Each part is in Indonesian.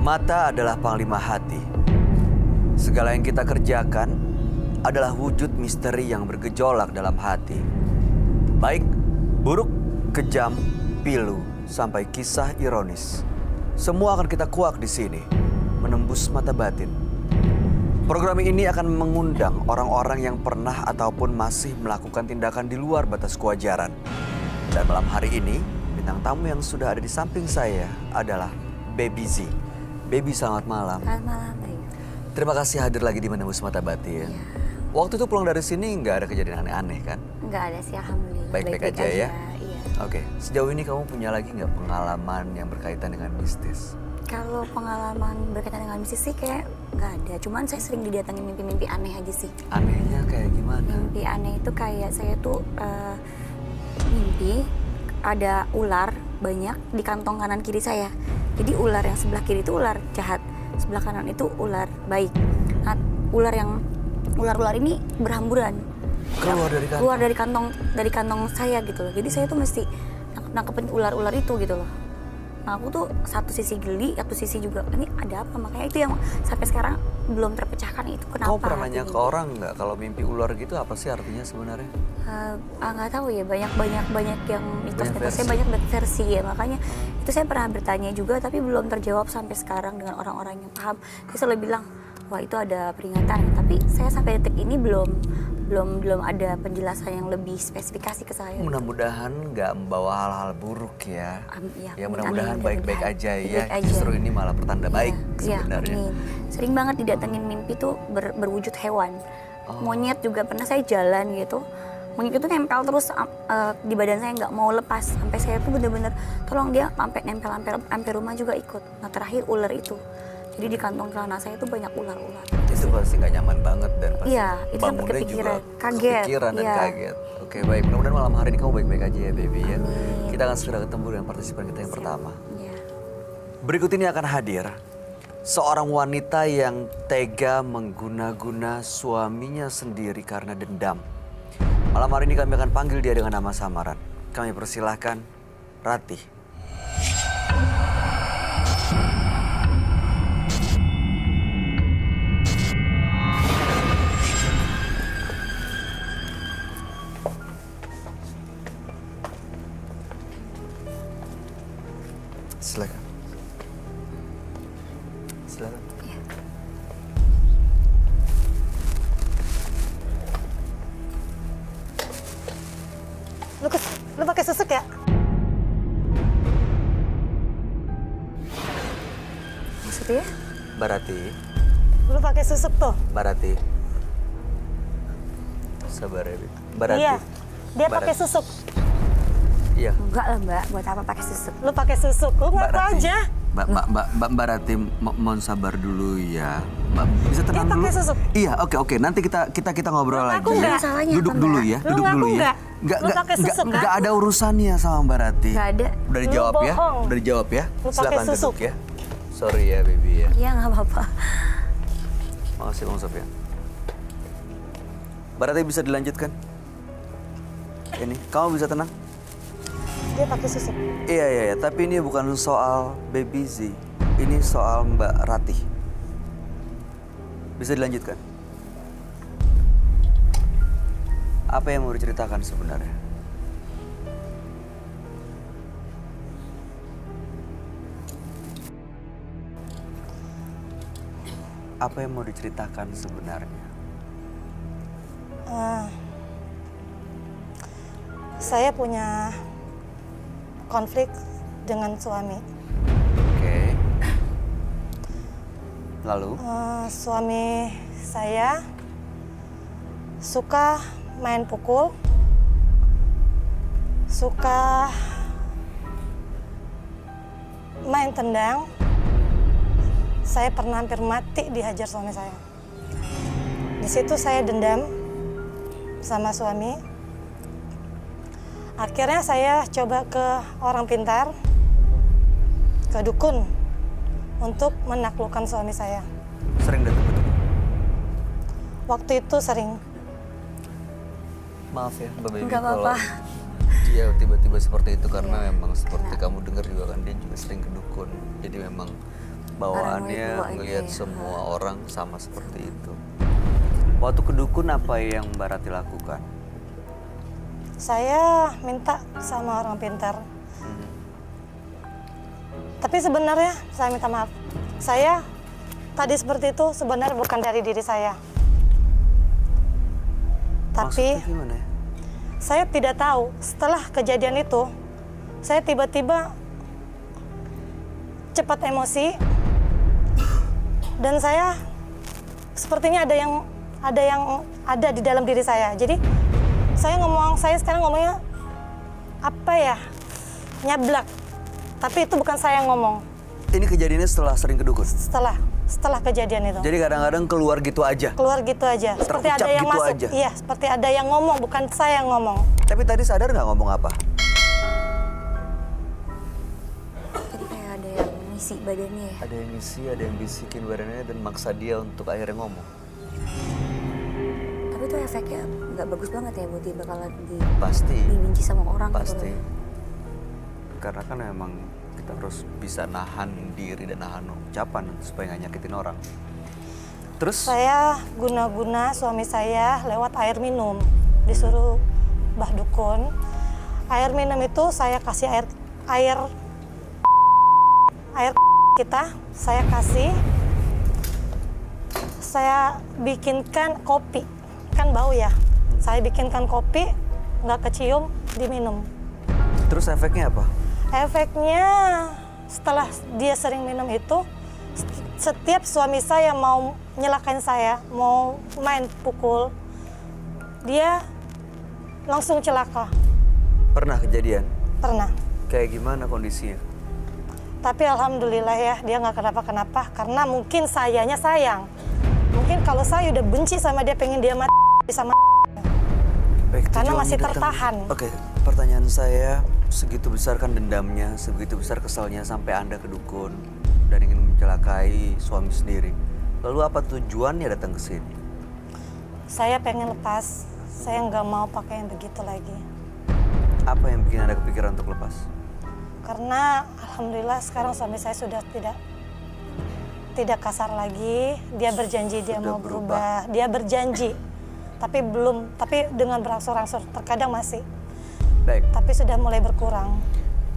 Mata adalah panglima hati. Segala yang kita kerjakan adalah wujud misteri yang bergejolak dalam hati. Baik, buruk, kejam, pilu, sampai kisah ironis. Semua akan kita kuak di sini, menembus mata batin. Program ini akan mengundang orang-orang yang pernah ataupun masih melakukan tindakan di luar batas kewajaran. Dan malam hari ini, bintang tamu yang sudah ada di samping saya adalah Baby Z. Baby, selamat malam. Selamat malam, Bayu. Terima kasih hadir lagi di Menembus Mata Batin. Ya. Waktu itu pulang dari sini nggak ada kejadian aneh-aneh kan? Nggak ada sih, alhamdulillah. Baik-baik aja ya? Iya. Oke, sejauh ini kamu punya lagi nggak pengalaman yang berkaitan dengan mistis? Kalau pengalaman berkaitan dengan mistis sih kayak nggak ada. Cuman saya sering didatengin mimpi-mimpi aneh aja sih. Anehnya kayak gimana? Mimpi aneh itu kayak saya tuh mimpi ada ular banyak di kantong kanan kiri saya. Jadi ular yang sebelah kiri itu ular jahat, sebelah kanan itu ular baik. Nah, ular ini berhamburan. Keluar dari kantong saya gitu loh. Jadi saya tuh mesti nangkepin ular-ular itu gitu loh. Nah, aku tuh satu sisi geli, satu sisi juga ini ada apa, makanya itu yang sampai sekarang belum terpecahkan itu kenapa. Kau pernah nanya ke orang nggak kalau mimpi ular gitu apa sih artinya sebenarnya? Nggak tahu ya, banyak yang mitosnya Banyak banyak versi ya, makanya itu saya pernah bertanya juga tapi belum terjawab sampai sekarang dengan orang-orang yang paham. Saya selalu bilang, wah itu ada peringatan, tapi saya sampai detik ini belum ada penjelasan yang lebih spesifikasi ke saya. Mudah-mudahan nggak membawa hal-hal buruk ya. Ya mudah-mudahan amin, baik-baik aja ya. baik aja. Justru ini malah pertanda baik sebenarnya. Amin. Sering banget didatengin mimpi tuh berwujud hewan. Monyet juga pernah saya jalan gitu. Monyet itu nempel terus di badan saya, nggak mau lepas. Sampai saya tuh bener-bener tolong dia sampai nempel sampai rumah juga ikut. Nah terakhir ular itu. Jadi di kantong celana saya tuh banyak ular-ular. Itu pasti nggak nyaman banget dan pasti itu bangunnya juga kaget. kepikiran dan Iya. kaget. Oke baik, mudah-mudahan malam hari ini kamu baik-baik aja ya baby ya. Amin. Kita akan segera ketemu dengan partisipan kita yang pertama. Iya. Berikut ini akan hadir seorang wanita yang tega mengguna-guna suaminya sendiri karena dendam. Malam hari ini kami akan panggil dia dengan nama samaran. Kami persilahkan Ratih. Silakan. Silakan. Lu pakai susuk ya? Maksudnya? Barati, Lu pakai susuk tuh? Barati. Sabar ya, Bib. Barati. Iya. Dia pakai Barati. susuk. Iya. Enggak lah Mbak, buat apa pakai susuk? Lu pakai susuk. Lu ngaku Rati. aja. Mbak Rati, mohon sabar dulu ya. Mbak bisa tenang Dia dulu. pakai susuk. Iya, oke. Nanti kita ngobrol lagi. ngaku nggak? Salahnya Duduk apa, dulu Mbak? ya. Lu Duduk ngaku dulu ya. nggak? Lu pakai susuk, kan? Nggak ada urusannya sama Mbak Rati. Nggak ada. Udah dijawab ya? bohong. Udah dijawab ya? Lu pakai Silakan susuk. duduk ya. Sorry ya, baby ya. Iya nggak apa-apa. Makasih Bang Sofian. Mbak Rati bisa dilanjutkan? Ini, kamu bisa tenang? Dia pakai susuk. Iya, tapi ini bukan soal Baby Z. Ini soal Mbak Ratih. Bisa dilanjutkan? Apa yang mau diceritakan sebenarnya? Apa yang mau diceritakan sebenarnya? Saya punya konflik dengan suami. Oke. Lalu? Suami saya suka main pukul, suka main tendang. Saya pernah hampir mati dihajar suami saya. Di situ saya dendam sama suami. Akhirnya saya coba ke orang pintar, ke dukun, untuk menaklukkan suami saya. Sering datang ke dukun? Waktu itu sering. Maaf ya Mbak Baby Nggak kalau apa-apa. dia tiba-tiba seperti itu karena memang seperti kamu dengar juga kan dia juga sering ke dukun. Jadi memang bawaannya bawaannya, ngelihat ya. semua orang sama seperti itu. Waktu ke dukun apa yang Mbak Rati lakukan? Saya minta sama orang pintar. Tapi sebenarnya saya minta maaf. Saya tadi seperti itu sebenarnya bukan dari diri saya. Tapi Maksudnya gimana ya? saya tidak tahu setelah kejadian itu saya tiba-tiba cepat emosi dan saya sepertinya ada di dalam diri saya. Jadi saya sekarang ngomongnya apa ya? Nyablak. Tapi itu bukan saya yang ngomong. Ini kejadiannya setelah sering ke dukun? Setelah kejadian itu. Jadi kadang-kadang keluar gitu aja? Keluar gitu aja. Seperti Terucap ada yang gitu masuk. aja? Iya, seperti ada yang ngomong, bukan saya yang ngomong. Tapi tadi sadar nggak ngomong apa? Jadi kayak ada yang ngisi badannya ya. Ada yang ngisi, ada yang bisikin badannya dan maksa dia untuk akhirnya ngomong. Tapi itu efeknya nggak bagus banget ya buat dia bakalan Pasti. dibenci sama orang. Pasti. Gitu. Karena kan memang kita harus bisa nahan diri dan nahan ucapan supaya nggak nyakitin orang. Terus? Saya guna-guna suami saya lewat air minum. Disuruh Mbah Dukun. Air minum itu saya kasih air kita, saya kasih. Saya bikinkan kopi. Kan bau ya. Saya bikinkan kopi, nggak kecium, diminum. Terus efeknya apa? Efeknya setelah dia sering minum itu, setiap suami saya mau nyelakain saya, mau main pukul, dia langsung celaka. Pernah kejadian? Pernah. Kayak gimana kondisinya? Tapi alhamdulillah ya, dia nggak kenapa-kenapa karena mungkin sayanya sayang. Mungkin kalau saya udah benci sama dia, pengen dia mati sama Baik, karena tujuannya masih datang. tertahan. Oke, pertanyaan saya, segitu besar kan dendamnya, segitu besar kesalnya sampai Anda ke dukun dan ingin mencelakai suami sendiri. Lalu apa tujuannya datang ke sini? Saya pengen lepas, saya nggak mau pakai yang begitu lagi. Apa yang bikin Anda kepikiran untuk lepas? Karena alhamdulillah sekarang suami saya sudah tidak kasar lagi. Dia berjanji dia Sudah mau berubah. Dia berjanji. Tapi dengan berangsur-angsur, terkadang masih. Baik, Tapi sudah mulai berkurang.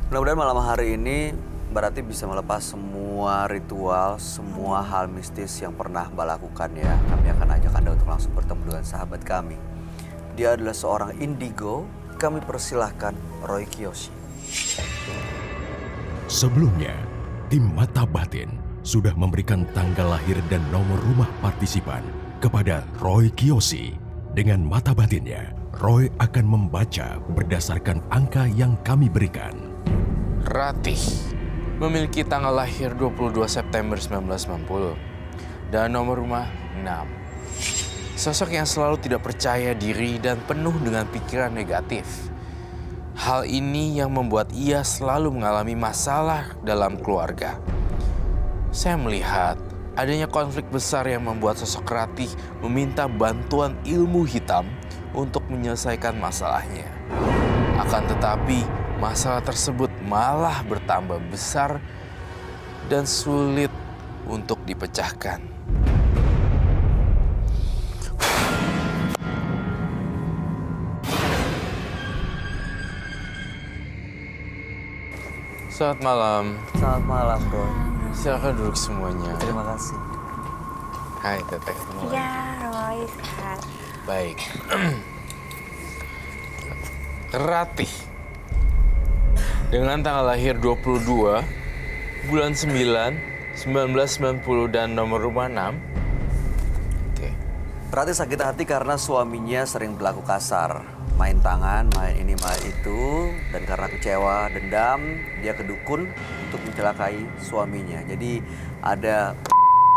mudah-mudahan malam hari ini Mbak Rati bisa melepas semua ritual, semua hal mistis yang pernah Mbak lakukan ya. Kami akan ajak Anda untuk langsung bertemu dengan sahabat kami. Dia adalah seorang indigo. Kami persilahkan Roy Kiyoshi. Sebelumnya, tim Mata Batin sudah memberikan tanggal lahir dan nomor rumah partisipan kepada Roy Kiyoshi. Dengan mata batinnya, Roy akan membaca berdasarkan angka yang kami berikan. Ratih memiliki tanggal lahir 22 September 1990 dan nomor rumah 6. Sosok yang selalu tidak percaya diri dan penuh dengan pikiran negatif. Hal ini yang membuat ia selalu mengalami masalah dalam keluarga. Saya melihat adanya konflik besar yang membuat sosok Ratih meminta bantuan ilmu hitam untuk menyelesaikan masalahnya. Akan tetapi, masalah tersebut malah bertambah besar dan sulit untuk dipecahkan. Selamat malam. Selamat malam, Roy. Silakan duduk semuanya. Terima kasih. Hai Teteh, ketemu lagi. Ya, Roy sehat. Baik. Ratih. Dengan tanggal lahir 22 bulan 9 1990 dan nomor rumah 6. Oke. Rati sakit hati karena suaminya sering berlaku kasar. Main tangan, main ini, main itu. Dan karena kecewa, dendam, dia ke dukun untuk mencelakai suaminya. Jadi ada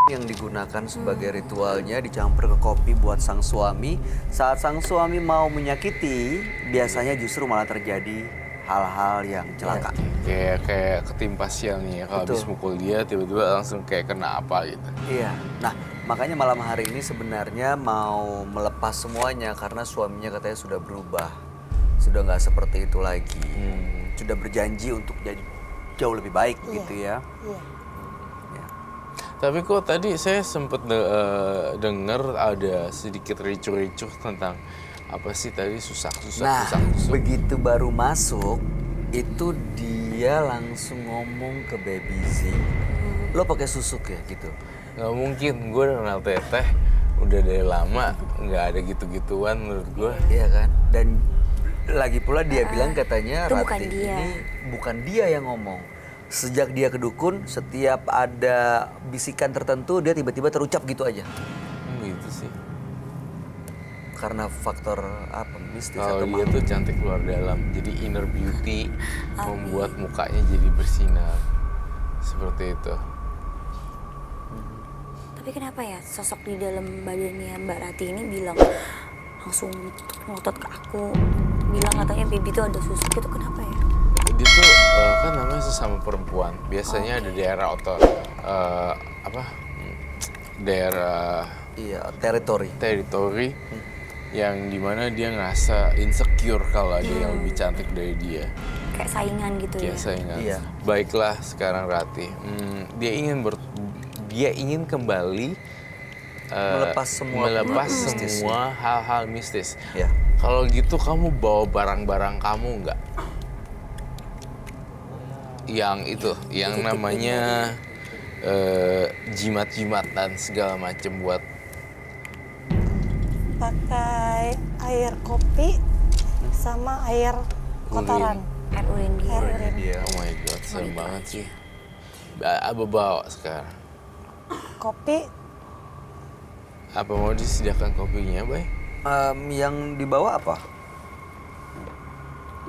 yang digunakan sebagai ritualnya dicampur ke kopi buat sang suami. Saat sang suami mau menyakiti, biasanya justru malah terjadi hal-hal yang celaka. Kayak ketimpa sial nih ya. Kalau habis Betul. mukul dia tiba-tiba langsung kayak kena apa gitu. Iya. Nah, makanya malam hari ini sebenarnya mau melepas semuanya karena suaminya katanya sudah berubah. Sudah nggak seperti itu lagi. Sudah berjanji untuk jadi jauh lebih baik Iya. gitu ya. Iya. Ya. Tapi kok tadi saya sempat dengar ada sedikit ricuh-ricuh tentang apa sih tadi susah-susah. Nah, begitu baru masuk, itu dia langsung ngomong ke Baby Z. Lo pakai susuk ya gitu? Nggak mungkin, gue udah kenal Teteh udah dari lama, nggak ada gitu-gituan menurut gue. Iya kan? Dan lagi pula dia bilang katanya itu bukan Ratih dia. ini bukan dia yang ngomong. Sejak dia ke dukun, setiap ada bisikan tertentu dia tiba-tiba terucap gitu aja. Gitu sih. Karena faktor apa? Mistis Kalau atau dia magis. tuh cantik luar dalam, jadi inner beauty membuat mukanya jadi bersinar. Seperti itu. Tapi kenapa ya sosok di dalam badannya Mbak Rati ini bilang langsung ngotot ke aku, bilang katanya Bibi itu ada susuk, itu kenapa ya? Dia tuh kan namanya sesama perempuan. Biasanya ada daerah otot, daerah Iya, teritori. yang dimana dia ngerasa insecure kalau ada yang lebih cantik dari dia. Kayak saingan gitu ya? Kayak saingan. Iya. Baiklah sekarang Ratih, dia ingin kembali Melepas semua mistis. semua hal-hal mistis. Ya. Kalau gitu kamu bawa barang-barang kamu nggak? Yang itu, yang namanya jimat-jimat dan segala macam buat Pakai air kopi sama air kotoran. Air urin dia. Air urin. Dia. oh my god, serem banget sih. Apa bawa sekarang? Kopi Apa mau disediakan kopinya, Bay? Yang dibawa apa?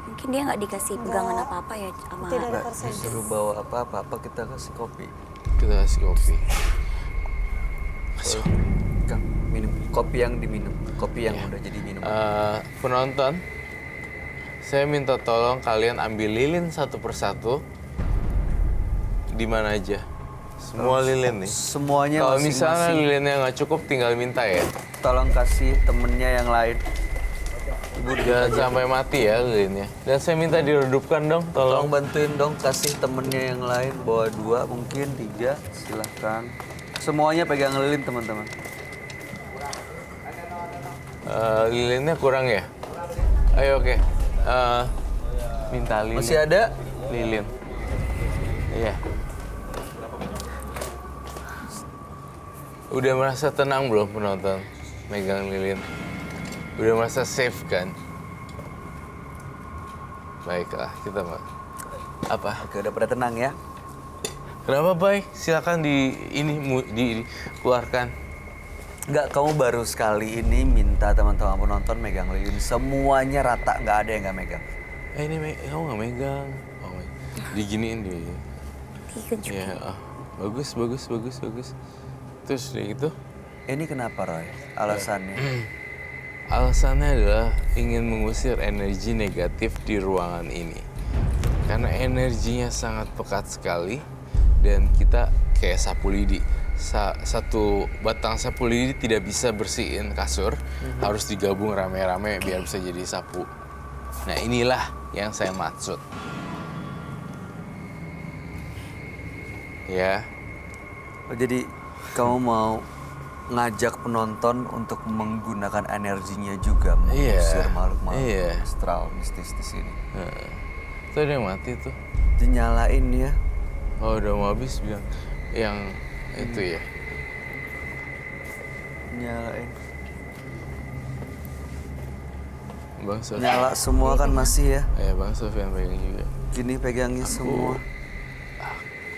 Mungkin dia nggak dikasih pegangan apa-apa ya sama tidak ada Nggak persen. disuruh bawa apa-apa, kita kasih kopi. Kita kasih kopi. Kang, minum. Kopi yang diminum. Kopi yang udah jadi minuman. Penonton, saya minta tolong kalian ambil lilin satu persatu. Di mana aja? Semua lilin nih. Semuanya Kalau misalnya masing-masing. lilinnya nggak cukup, tinggal minta ya. Tolong kasih temennya yang lain. Ibu Jangan sampai mati ya lilinnya. Dan saya minta diredupkan dong, tolong tolong. bantuin dong, kasih temennya yang lain. Bawa 2, mungkin 3. Silahkan. Semuanya pegang lilin, teman-teman. Lilinnya kurang ya? Ayo oke. Minta lilin. Masih ada? Lilin. Iya. Udah merasa tenang belum penonton megang lilin? Udah merasa safe kan? Baiklah, kita mah. Apa? Oke, udah pada tenang ya. Kenapa, Bay? Silakan dikeluarkan. Enggak, kamu baru sekali ini minta teman-teman penonton megang lilin. Semuanya rata, nggak ada yang nggak megang. Ini kamu nggak megang. Oh, diginiin dia. dikunjungi. Ya, bagus. Terus udah gitu, Ini kenapa, Roy? Alasannya? alasannya adalah ingin mengusir energi negatif di ruangan ini. Karena energinya sangat pekat sekali dan kita kayak sapu lidi. Satu batang sapu lidi tidak bisa bersihin kasur, harus digabung rame-rame biar bisa jadi sapu. Nah inilah yang saya maksud. Ya, Oh, jadi kamu mau ngajak penonton untuk menggunakan energinya juga mengusir makhluk-makhluk astral mistis di sini. itu ada yang mati tuh. Dinyalain ya. Oh udah mau habis bilang yang itu ya. Nyalain. Bang Sofian. Nyala semua kan masih ya. Ya Bang Sofian pegang juga. Gini pegangin semua.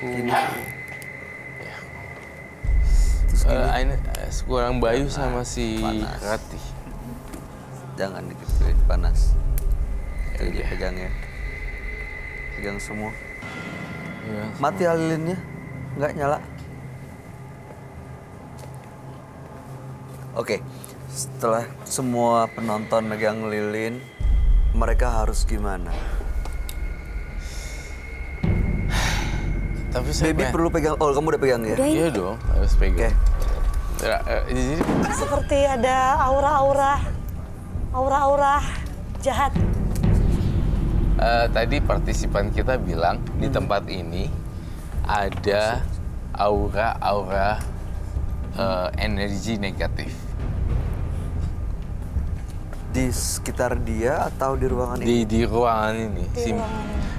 Gini. Ini kurang Bayu sama si panas. Ratih. Jangan dikit panas. Ya Itu aja udah. pegang ya. Pegang semua. Ya, Mati lilinnya? Nggak nyala? Oke, setelah semua penonton megang lilin, mereka harus gimana? tapi saya Baby perlu pegang, oh kamu udah pegang ya? Udah Iya dong, harus pegang. Oke. Jadi Seperti ada aura-aura jahat. tadi partisipan kita bilang di tempat ini ada aura energi negatif. Di sekitar dia atau di ruangan ini? Di ruangan ini.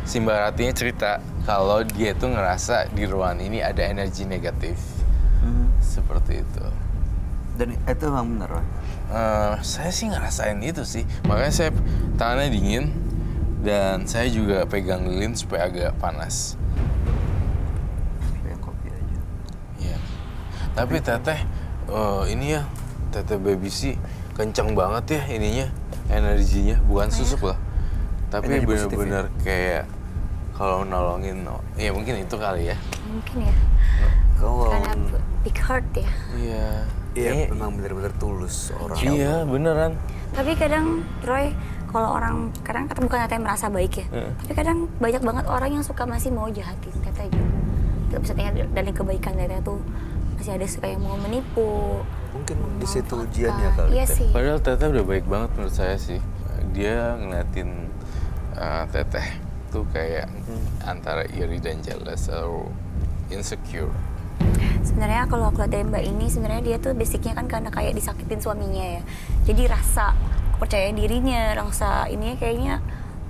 Si Mbak Ratinya cerita kalau dia tuh ngerasa di ruangan ini ada energi negatif. Seperti itu. Dan itu emang bener, Roy? Saya sih ngerasain itu sih. Makanya saya tangannya dingin dan saya juga pegang lilin supaya agak panas. Kayak kopi aja. Iya. Tapi teteh, ini ya, teteh baby sih kencang banget ya ininya, energinya. Bukan susuk lah. Tapi Energi positif bener-bener kayak kalau nolongin, ya mungkin itu kali ya. Mungkin ya. Kalau Karena big heart ya. Iya. iya memang bener-bener tulus orang. Iya, beneran. Tapi kadang Roy, kalau orang kadang kata bukan katanya merasa baik ya. Tapi kadang banyak banget orang yang suka masih mau jahatin katanya. Tidak bisa tanya dari kebaikan katanya tuh masih ada suka yang mau menipu. Mungkin di situ memanfaatkan. ujiannya kali. Iya Teh. sih. Padahal Teteh udah baik banget menurut saya sih. Dia ngeliatin Teteh tuh kayak antara iri dan jealous atau insecure. Sebenarnya kalau aku lihat dari Mbak ini, sebenarnya dia tuh basicnya kan karena kayak disakitin suaminya ya. Jadi rasa kepercayaan dirinya, rasa ininya kayaknya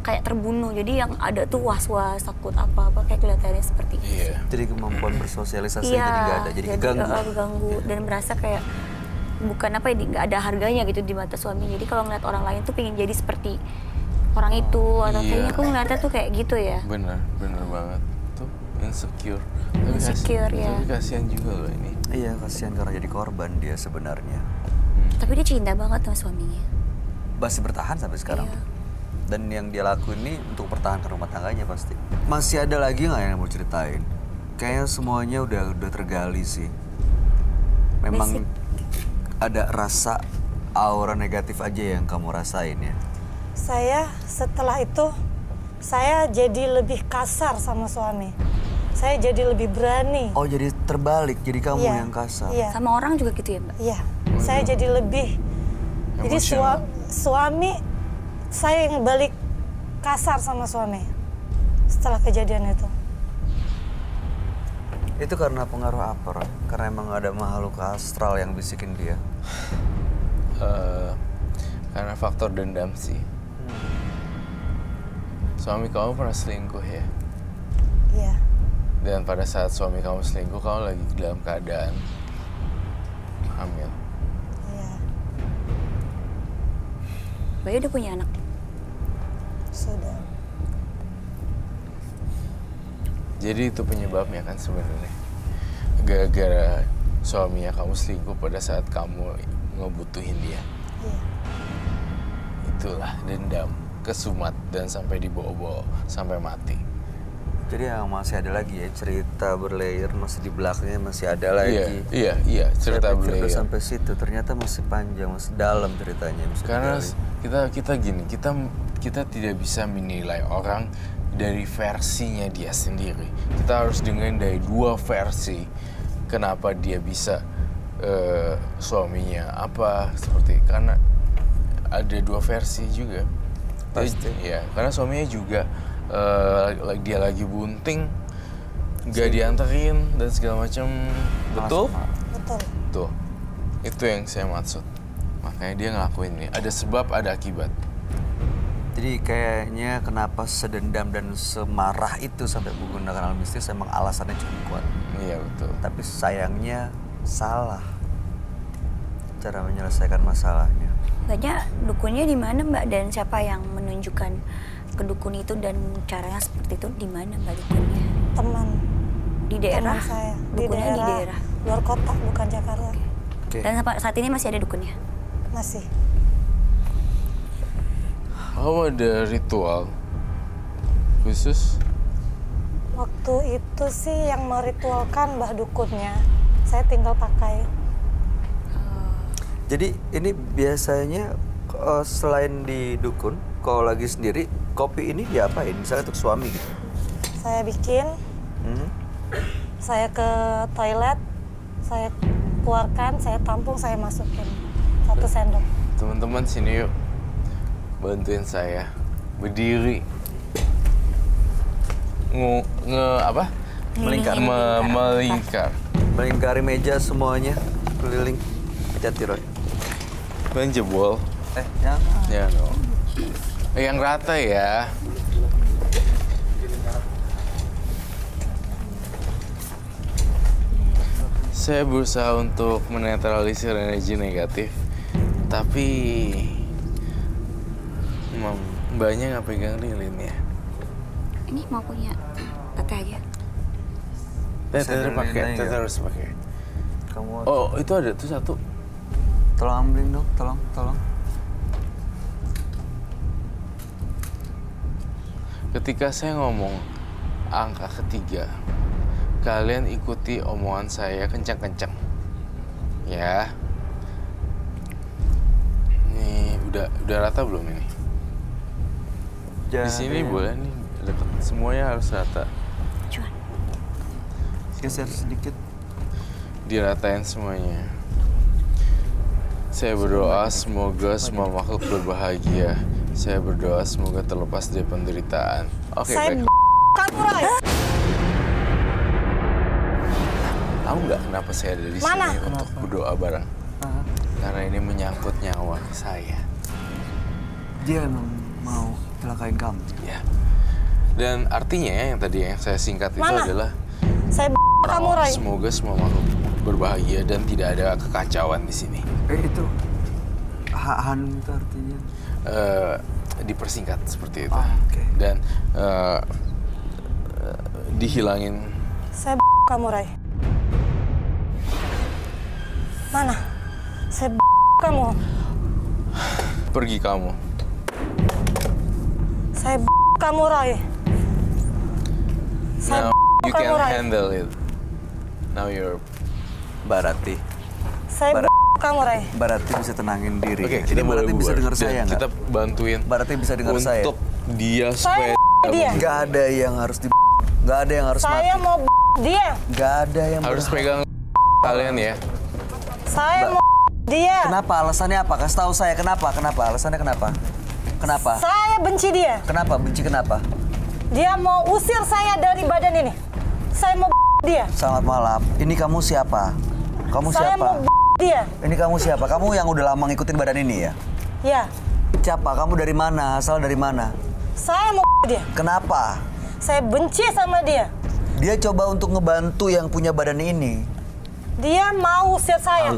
kayak terbunuh. Jadi yang ada tuh was-was, takut apa-apa kayak kelihatannya seperti itu. Iya. Jadi kemampuan bersosialisasi Iya, jadi nggak ada, jadi keganggu. keganggu dan merasa kayak bukan apa ya, nggak ada harganya gitu di mata suami. Jadi kalau ngeliat orang lain tuh pengen jadi seperti orang itu atau iya. kayaknya aku ngeliatnya tuh kayak gitu ya. Bener banget. Tuh insecure. Insecure, ya. Tapi kasihan juga loh ini. Iya, kasihan karena jadi korban dia sebenarnya. Tapi dia cinta banget sama suaminya. Masih bertahan sampai sekarang. Iya. Dan yang dia lakuin ini untuk pertahankan rumah tangganya pasti. Masih ada lagi nggak yang mau ceritain? Kayaknya semuanya udah tergali sih. Memang ada rasa aura negatif aja yang kamu rasain ya. Saya setelah itu saya jadi lebih kasar sama suami. Saya jadi lebih berani. Oh, jadi terbalik, jadi kamu Iya, yang kasar. Iya. Sama orang juga gitu ya Mbak? Iya. Saya jadi lebih. Jadi Emosional. suami saya yang balik kasar sama suami setelah kejadian itu. Itu karena pengaruh apa, Roy? Karena emang ada makhluk astral yang bisikin dia. Karena faktor dendam sih. Suami kamu pernah selingkuh ya? Iya. Dan pada saat suami kamu selingkuh, kamu lagi dalam keadaan hamil. Iya. Bayu udah punya anak? Sudah. Jadi itu penyebabnya kan sebenarnya. Gara-gara suaminya kamu selingkuh pada saat kamu ngebutuhin dia. Iya. Itulah dendam, kesumat, dan sampai dibawa-bawa sampai mati. Jadi yang masih ada lagi ya, cerita berlayer masih di belakangnya masih ada lagi. Iya, cerita Saya pikir udah beliau. sampai situ, ternyata masih panjang, masih dalam ceritanya. Masih Karena digali. kita gini, kita tidak bisa menilai orang dari versinya dia sendiri. Kita harus dengerin dari dua versi. Kenapa dia bisa suaminya apa seperti, karena ada dua versi juga. Pasti. Iya, karena suaminya juga dia lagi bunting, nggak dianterin dan segala macam. Betul? Betul. Tuh, itu yang saya maksud. Makanya dia ngelakuin ini. Ada sebab, ada akibat. Jadi kayaknya kenapa sedendam dan semarah itu sampai menggunakan alat mistis emang alasannya cukup kuat. Iya, betul. Tapi sayangnya salah cara menyelesaikan masalahnya. Mbaknya dukunnya di mana Mbak, dan siapa yang menunjukkan ke dukun itu dan caranya seperti itu di mana Mbak dukunnya? Teman Di daerah? teman saya Dukunnya di daerah. luar kota, bukan Jakarta. Oke. Dan sampai saat ini masih ada dukunnya? Masih. Kamu ada ritual khusus? Waktu itu sih yang meritualkan Mbah Dukunnya. Saya tinggal pakai. Jadi ini biasanya selain di dukun, kalau lagi sendiri, kopi ini diapain? Misalnya untuk suami gitu. Saya bikin, saya ke toilet, saya keluarkan, saya tampung, saya masukin 1 sendok. Teman-teman sini yuk, bantuin saya berdiri. Melingkar. Melingkari meja semuanya, keliling. Hati-hati, Roy. Bang jebol. Jangan. Ya dong. Yang rata ya. Saya berusaha untuk menetralisir energi negatif, tapi mbaknya nggak pegang lilin ya. Ini mau punya tete aja. Teteh pakai, aja teteh nggak? harus pakai. Kamu Oh itu ada tuh satu. tolong ambilin dong, tolong. Ketika saya ngomong angka ketiga, kalian ikuti omongan saya kencang-kencang. Ya. Nih, udah rata belum ini? Di sini boleh nih, deket. Semuanya harus rata. Cuan. Geser sedikit. Diratain semuanya. Saya berdoa semoga semua makhluk berbahagia. Saya berdoa semoga terlepas dari penderitaan. Oke, Saya baik. kamu, Roy. Tahu nggak kenapa saya ada di Mana? sini untuk berdoa bareng? Karena ini menyangkut nyawa saya. Dia emang mau celakain kamu. Ya. Dan artinya yang tadi yang saya singkat itu Mana? adalah Saya kamu, Roy. semoga semua makhluk berbahagia dan tidak ada kekacauan di sini. Itu Han itu artinya. Dipersingkat seperti itu. Oke. Dan dihilangin. Saya kamu, Roy. Mana? Saya kamu. Pergi kamu. Saya kamu, Roy. Saya Now you kamu, can Roy. handle it. Now you're. Barati. Saya kamu, Roy. Barati bisa tenangin diri. Oke, Ini kita boleh Barati bisa bubar. dengar Dan saya nggak? kita bantuin Barati bisa dengar saya. untuk dia Saya supaya dia. Nggak ada yang harus nggak ada yang harus Saya mati. mau dia. Nggak ada yang harus berhak. pegang kalian ya. Saya mau dia. Kenapa? Alasannya apa? Kasih tahu saya kenapa? Alasannya kenapa? Kenapa? Saya benci dia. Kenapa? Benci kenapa? Dia mau usir saya dari badan ini. Saya mau dia. Selamat malam. Ini kamu siapa? Kamu Saya siapa? mau dia. Ini kamu siapa? Kamu yang udah lama ngikutin badan ini ya? Ya. Siapa? Kamu dari mana? Asal dari mana? Saya mau dia. Kenapa? Saya benci sama dia. Dia coba untuk ngebantu yang punya badan ini. Dia mau usir saya.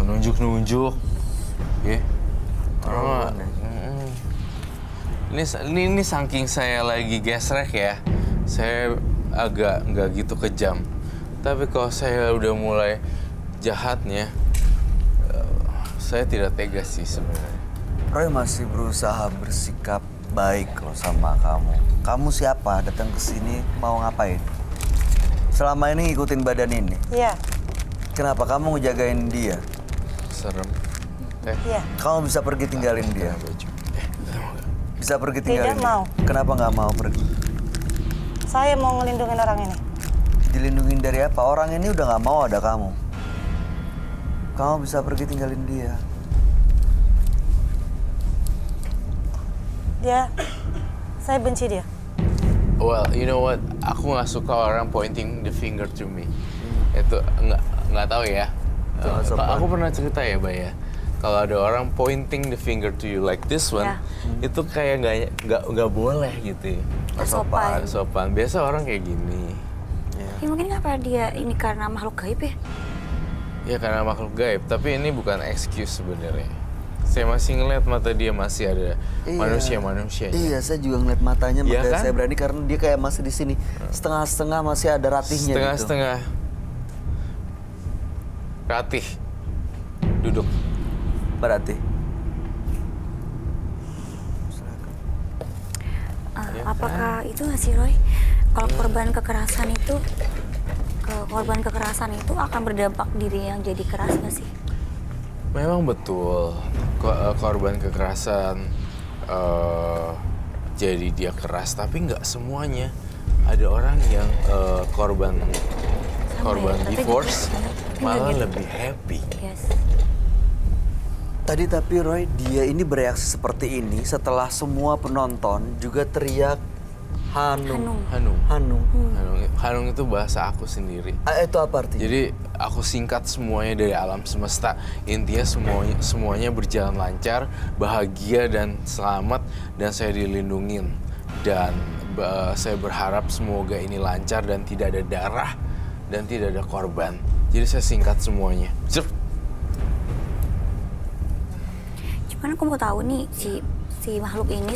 Nunjuk-nunjuk. Ya. Ini saking saya lagi gesrek ya. Saya agak nggak gitu kejam. Tapi kalau saya udah mulai jahatnya, saya tidak tegas sih sebenarnya. Roy masih berusaha bersikap baik loh sama kamu. Kamu siapa? Datang ke sini mau ngapain? Selama ini ngikutin badan ini. Iya. Kenapa kamu ngejagain dia? Serem. Iya. Kamu bisa pergi tinggalin dia. Baju. Bisa pergi tinggalin Tidak dia. mau. Kenapa nggak mau pergi? Saya mau ngelindungin orang ini. Dilindungin dari apa? Orang ini udah nggak mau ada kamu. Kamu bisa pergi tinggalin dia. Saya benci dia. Well, you know what? Aku nggak suka orang pointing the finger to me. Itu nggak tahu ya. Jangan sopan. Aku pernah cerita ya, Bay ya. Kalau ada orang pointing the finger to you like this one, Ya. itu kayak nggak boleh gitu. Sopan. Sopan. Biasa orang kayak gini. Ya mungkin apa dia ini karena makhluk gaib ya? Ya karena makhluk gaib. Tapi ini bukan excuse sebenarnya. Saya masih ngeliat mata dia masih ada manusia-manusianya. Iya, saya juga ngeliat matanya, Iya makanya kan? saya berani karena dia kayak masih di sini. Setengah-setengah masih ada ratihnya gitu. Setengah-setengah. Ratih. Duduk. Berarti. Apakah itu nggak sih Roy? Kalau korban kekerasan itu akan berdampak diri yang jadi keras nggak sih? Memang betul. Korban kekerasan jadi dia keras, tapi nggak semuanya. Ada orang yang korban tapi divorce tapi malah nggak gitu. lebih happy. Yes. Tapi Roy, dia ini bereaksi seperti ini setelah semua penonton juga teriak Hanung. Hanung. Hanung. Hanung itu bahasa aku sendiri. Itu apa artinya? Jadi aku singkat semuanya dari alam semesta. Intinya semuanya berjalan lancar, bahagia dan selamat, dan saya dilindungin. Dan saya berharap semoga ini lancar dan tidak ada darah dan tidak ada korban. Jadi saya singkat semuanya. Zep. Cuman aku mau tahu nih si makhluk ini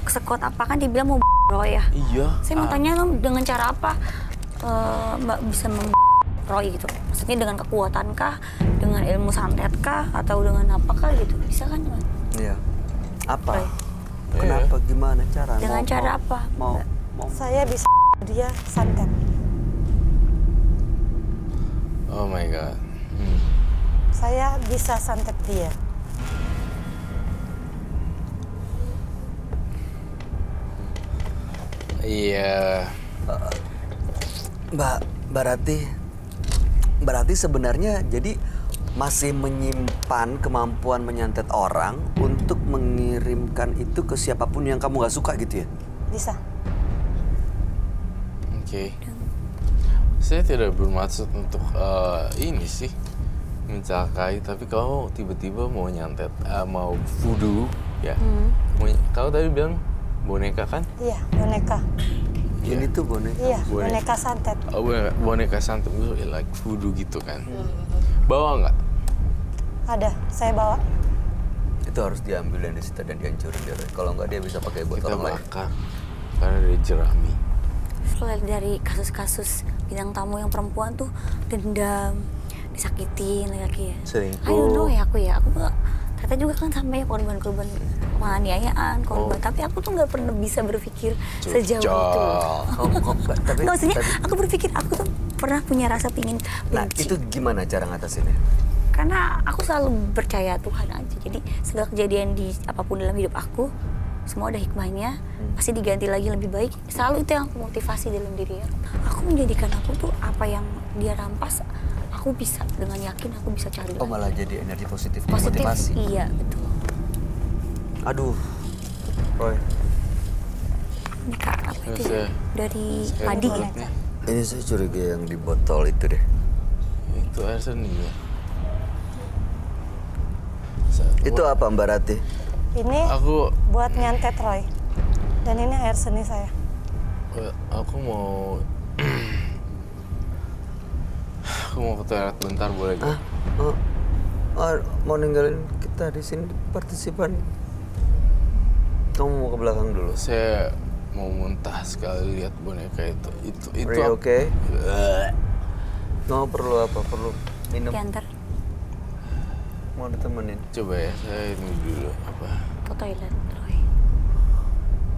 sekuat apa, kan dibilang mau Roy ya. Iya. Saya mau tanya dengan cara apa Mbak bisa Roy gitu. Maksudnya dengan kekuatan kah, dengan ilmu santet kah, atau dengan apakah gitu? Bisa kan? Iya. Apa? Roy. Kenapa? Gimana cara? Dengan cara apa? Mau Saya bisa dia santet. Oh my god. Saya bisa santet dia. Iya. Berarti sebenarnya jadi masih menyimpan kemampuan menyantet orang untuk mengirimkan itu ke siapapun yang kamu gak suka gitu ya? Bisa. Oke. Saya tidak bermaksud untuk ini sih mencelakai, tapi kamu tiba-tiba mau nyantet, mau voodoo ya. Kamu tadi bilang boneka kan? Iya, boneka. Ini tuh boneka. Iya, boneka santet. Oh, boneka santet itu like voodoo gitu kan? Bawa nggak? Ada, saya bawa. Itu harus diambil dan disita dan dihancurin dia. Kalau nggak dia bisa pakai buat Kita orang lain. bakar karena dari jerami. Selain dari kasus-kasus bintang tamu yang perempuan tuh dendam, disakitin lagi ya. Selingkuh. I don't know ya aku nggak. Ternyata juga kan sampai korban-korban penganiayaan, korban. Tapi aku tuh nggak pernah bisa berpikir sejauh itu. Tapi Nggak, maksudnya aku berpikir aku tuh pernah punya rasa pingin nah benci. itu gimana cara ngatasinnya? Karena aku selalu percaya Tuhan aja. Jadi segala kejadian di apapun dalam hidup aku, semua ada hikmahnya, pasti diganti lagi lebih baik. Selalu itu yang aku motivasi dalam diri aku. Aku menjadikan aku tuh apa yang dia rampas, aku bisa dengan yakin aku bisa cari Oh lagi. malah jadi energi positif, Positif, motivasi. iya betul. Aduh, Roy. Ini kak apa itu Saya- ya? Dari saya padi buat ya? nih. Ini saya curiga yang di botol itu deh. Itu air seni ya. Itu apa Mbak Rati? Ini Aku buat nyantet Roy. Dan ini air seni saya. mau aku mau ke toilet bentar, boleh gak? Mau ninggalin kita di sini partisipan? Kamu mau ke belakang dulu? Saya mau muntah sekali lihat boneka itu. Itu Are you okay? Kamu perlu apa? Perlu minum? Diantar Mau ditemenin? Coba ya, saya ini dulu apa? ke toilet Roy.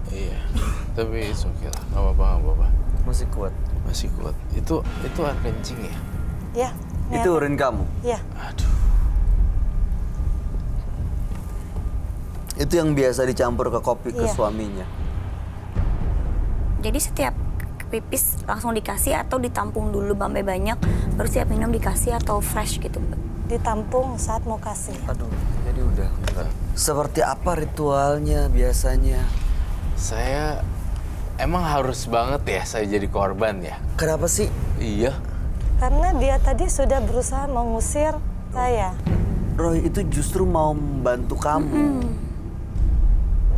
Iya, tapi it's okay lah, nggak apa-apa. Masih kuat? Masih kuat. Itu air kencing ya? Ya. ini Itu air- urin kamu? Iya. Aduh. Itu yang biasa dicampur ke kopi ke Iya. suaminya? Jadi setiap pipis langsung dikasih atau ditampung dulu sampai banyak, baru siap minum dikasih atau fresh gitu Mbak? Ditampung saat mau kasih. Aduh, jadi udah. Seperti apa ritualnya biasanya? Saya emang harus banget ya saya jadi korban ya? Kenapa sih? Iya. Karena dia tadi sudah berusaha mengusir saya. Roy itu justru mau membantu kamu.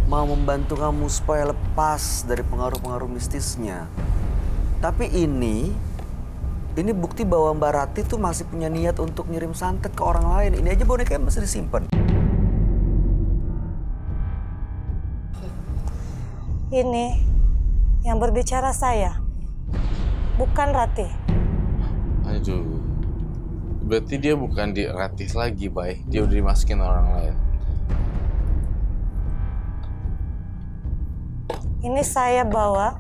Mau membantu kamu supaya lepas dari pengaruh-pengaruh mistisnya. Tapi ini bukti bahwa Mbak Rati tuh masih punya niat untuk ngirim santet ke orang lain. Ini aja bonekanya masih disimpan. Ini yang berbicara saya, bukan Rati. Aduh. Berarti dia bukan diratif lagi, Bay. Dia udah dimasukin orang lain. Ini saya bawa,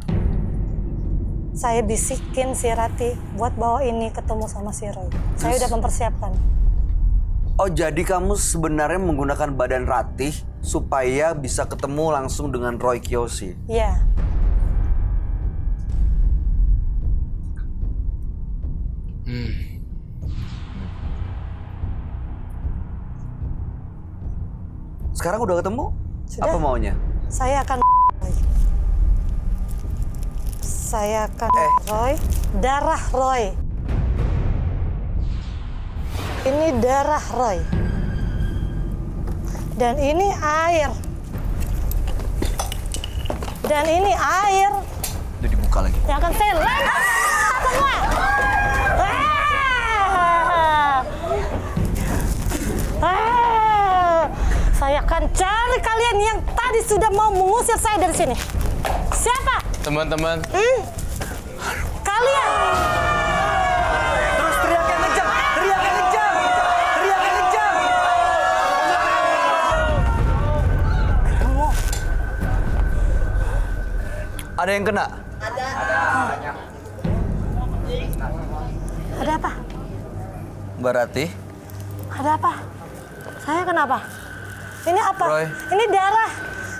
saya bisikin si Rati buat bawa ini ketemu sama si Roy. Saya udah mempersiapkan. Oh, jadi kamu sebenarnya menggunakan badan Ratih supaya bisa ketemu langsung dengan Roy Kiyoshi? Iya. Sekarang udah ketemu? Sudah. Apa maunya? Saya akan Saya kan Roy, darah Roy. Ini darah Roy. Dan ini air. Dan ini air Udah dibuka lagi. yang akan saya lempar semua. Saya akan cari kalian yang tadi sudah mau mengusir saya dari sini. Siapa? Teman-teman, Kalian. Terus teriak yang kencang, teriak yang kencang, teriak yang kencang. Kamu. Ada yang kena? Ada apa? Mbak Ratih, Ada apa? Saya kenapa? Ini apa? Roy. Ini darah.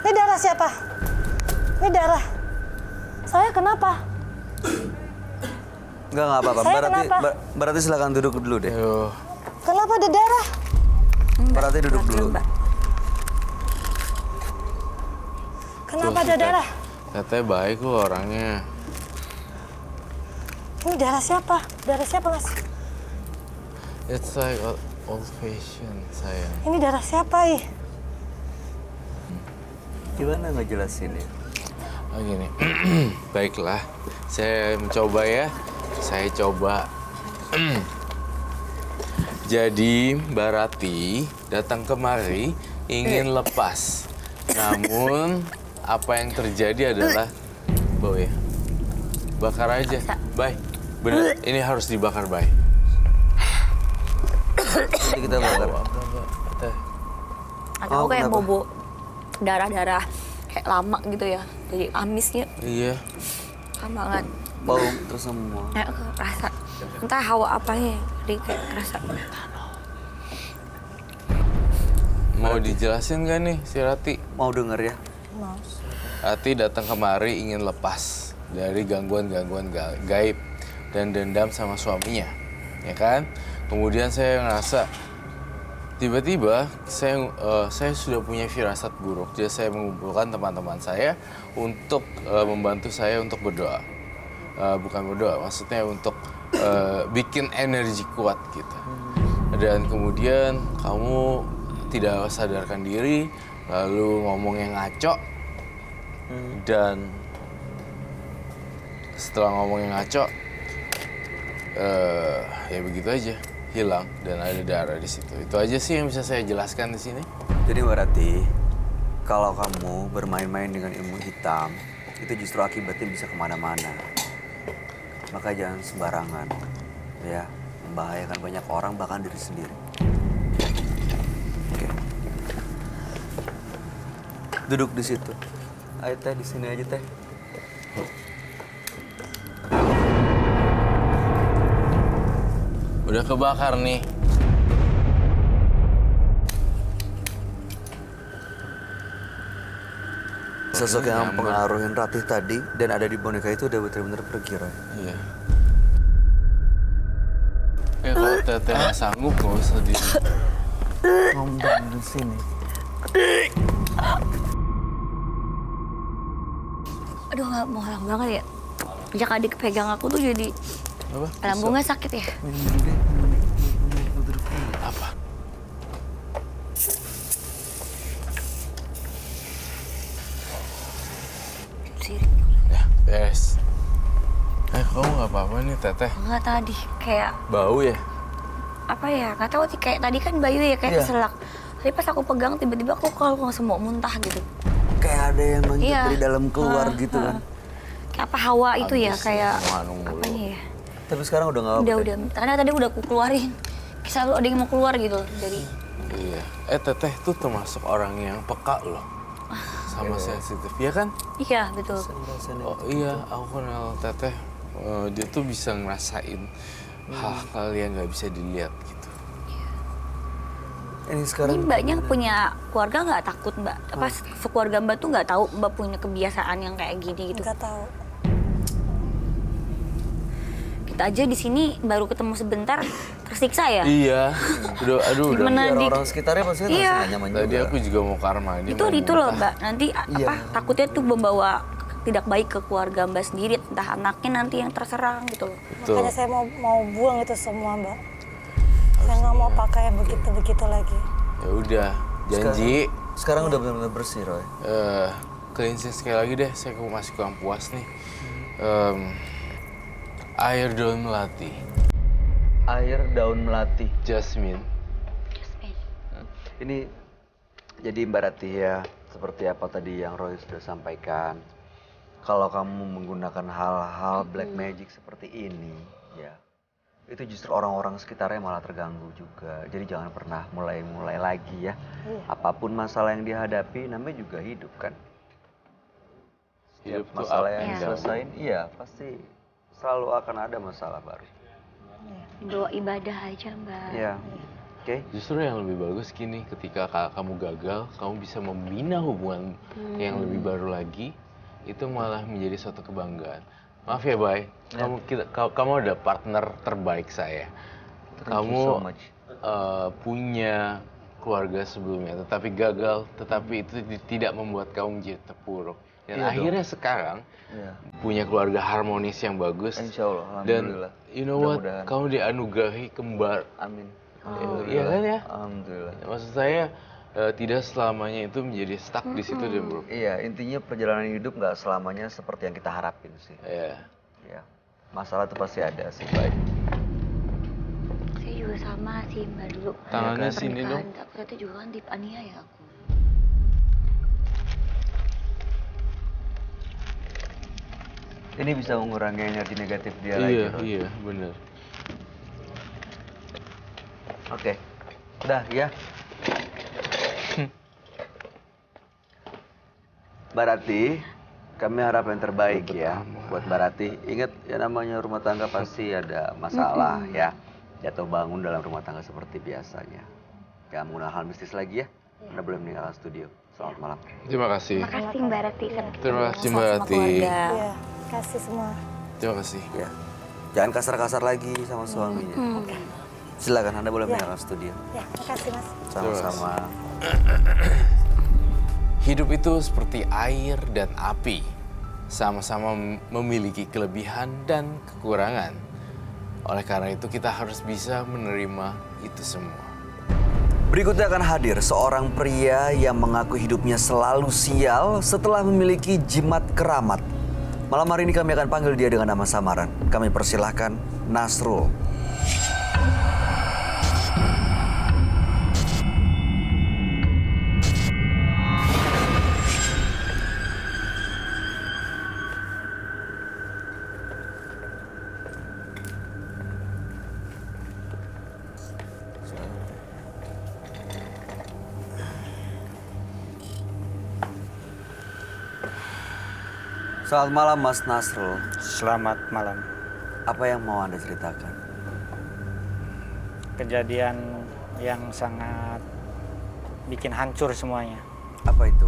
Ini darah siapa? Ini darah. Saya kenapa? nggak apa-apa. Saya Mbak Ratih, kenapa? Mbak Ratih silakan duduk dulu deh. ayo. Kenapa ada darah? Mbak Ratih duduk dulu. Mbak. Kenapa Tuh, ada si darah? Teteh baik kok orangnya. Ini darah siapa? Darah siapa, Mas? It's like old fashion, sayang. Ini darah siapa, ih? Gimana nggak jelasin ya? Oh gini, baiklah. Saya mencoba ya. Saya coba. Jadi Mbak Rati datang kemari ingin lepas. Namun apa yang terjadi adalah, Boy, bakar aja. Bay, bener. Ini harus dibakar, Bay. Jadi kita bakar. Teh. Atau Oh, kayak kenapa? bobo darah-darah kayak lama gitu ya. Jadi amisnya Iya. lama banget. Bau terus semua. Kayak kerasa. Entah hawa apanya. Jadi kayak kerasa. Mau dijelasin gak nih si Rati? Mau denger ya? Rati datang kemari ingin lepas dari gangguan-gangguan gaib dan dendam sama suaminya, ya kan? Kemudian saya ngerasa tiba-tiba saya sudah punya firasat buruk. Jadi saya mengumpulkan teman-teman saya untuk membantu saya untuk berdoa. Bukan berdoa, maksudnya untuk bikin energi kuat gitu. Dan kemudian kamu tidak sadarkan diri, lalu ngomong yang ngaco. Dan setelah ngomong yang ngaco, ya begitu aja, hilang dan ada darah di situ. Itu aja sih yang bisa saya jelaskan di sini. Jadi Mbak Ratih, kalau kamu bermain-main dengan ilmu hitam, itu justru akibatnya bisa kemana-mana. Maka jangan sembarangan, ya, membahayakan banyak orang bahkan diri sendiri. Oke. Duduk di situ. Ayo teh, di sini aja teh. Udah kebakar nih. Sosok yang pengaruhin Ratih tadi dan ada di boneka itu udah benar-benar pergi, Roy. Iya. Kalau Teteh nggak sanggup nggak usah di. Ngomong di sini. Aduh, nggak mau halang banget ya. Sejak adik pegang aku tuh jadi Apa? lambungnya sakit ya. Apa? Sirik. Ya, beres. Kamu nggak apa-apa nih Teteh? Enggak tadi kayak Bau ya? apa ya? Nggak tahu sih kayak tadi kan Bayu ya kayak Iya. keselak. Tapi pas aku pegang tiba-tiba aku kalau langsung mau muntah gitu. Kayak ada yang manjat Iya. dari dalam keluar Ah, gitu kan. Kayak apa hawa itu ya Habis kayak nganu mulu. apanya ya? Tapi sekarang udah nggak apa-apa. Udah. Karena tadi udah aku keluarin. Selalu ada yang mau keluar gitu dari Iya. Teteh tuh termasuk orang yang peka loh. Sama sensitif, ya kan? iya betul. Oh iya, aku kenal Teteh. Dia tuh bisa ngerasain hal-hal yang nggak bisa dilihat gitu. Ini Ini sekarang mbaknya punya keluarga nggak takut mbak? Apa sekeluarga mbak tuh nggak tahu mbak punya kebiasaan yang kayak gini gitu? Nggak tahu. Kita aja di sini baru ketemu sebentar tersiksa ya. Iya. Aduh, udah. Gimana? biar orang sekitarnya pasti Iya. nggak nyaman Tadi juga. aku juga mau ke Armani. Itu loh mbak. Nanti apa Iya. takutnya tuh membawa tidak baik ke keluarga Mbak sendiri, entah anaknya nanti yang terserang gitu loh. Betul. Makanya saya mau buang itu semua, Mbak. Saya nggak mau pakai yang begitu-begitu lagi. Ya udah, janji. Sekarang udah benar-benar bersih, Roy. Cleansing sekali lagi deh, saya masih kurang puas nih. Air daun melati, Air daun melati. jasmine. Ini jadi Mbak Ratih ya, seperti apa tadi yang Roy sudah sampaikan. Kalau kamu menggunakan hal-hal black magic seperti ini, ya, itu justru orang-orang sekitarnya malah terganggu juga. Jadi jangan pernah mulai lagi ya. Apapun masalah yang dihadapi, namanya juga hidup kan. Hidup Setiap tuh masalah up yang and down. diselesain, iya pasti selalu akan ada masalah baru. Doa ibadah aja Mbak. Iya, oke. Justru yang lebih bagus gini, ketika kamu gagal, kamu bisa membina hubungan yang lebih baru lagi, itu malah menjadi suatu kebanggaan. Maaf ya, Bay, kamu ada partner terbaik saya. Thank you so much. Punya keluarga sebelumnya, tetapi gagal, tetapi itu tidak membuat kamu menjadi terpuruk. Dan Iya dong. akhirnya sekarang Iya. punya keluarga harmonis yang bagus. Insya Allah, Dan alhamdulillah. you know what, Mudah-mudahan. kamu dianugerahi kembar. Amin. Iya kan ya? Alhamdulillah. Maksud saya tidak selamanya itu menjadi stuck di situ deh, bro. Iya, intinya perjalanan hidup nggak selamanya seperti yang kita harapin sih. Ya. Ya, masalah itu pasti ada sih, baik. Saya juga sama sih Mbak dulu. Tangannya sini dong. Pernikahan aku itu juga kan dianiaya aku. Ini bisa mengurangi energi negatif dia lagi. Iya, Roy. iya, bener. Oke, udah ya. Mbak Ratih, kami harap yang terbaik ya buat Mbak Ratih. Ingat ya, namanya rumah tangga pasti ada masalah ya. Jatuh bangun dalam rumah tangga seperti biasanya. Jangan menggunakan hal mistis lagi ya. Anda boleh meninggalkan studio. Selamat malam. Terima kasih. Makasih Mbak Rati. Terima kasih, Mbak Rati. Iya, kasih semua. Terima kasih. Ya, jangan kasar-kasar lagi sama suaminya. Silakan Anda boleh meninggalkan studio. Ya, makasih Mas. Sama-sama. Hidup itu seperti air dan api. Sama-sama memiliki kelebihan dan kekurangan. Oleh karena itu kita harus bisa menerima itu semua. Berikutnya akan hadir seorang pria yang mengaku hidupnya selalu sial setelah memiliki jimat keramat. Malam hari ini kami akan panggil dia dengan nama samaran. Kami persilahkan Nasrul. Selamat malam Mas Nasrul. Selamat malam. Apa yang mau Anda ceritakan? Kejadian yang sangat bikin hancur semuanya. Apa itu?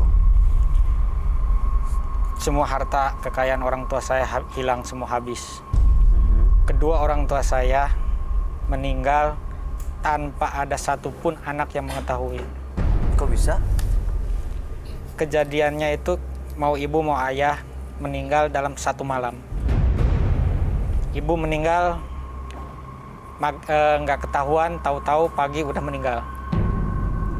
Semua harta kekayaan orang tua saya hilang semua habis. Kedua orang tua saya meninggal tanpa ada satupun anak yang mengetahui. Kok bisa? Kejadiannya itu mau ibu mau ayah meninggal dalam satu malam. Ibu meninggal nggak ketahuan, tahu-tahu pagi udah meninggal.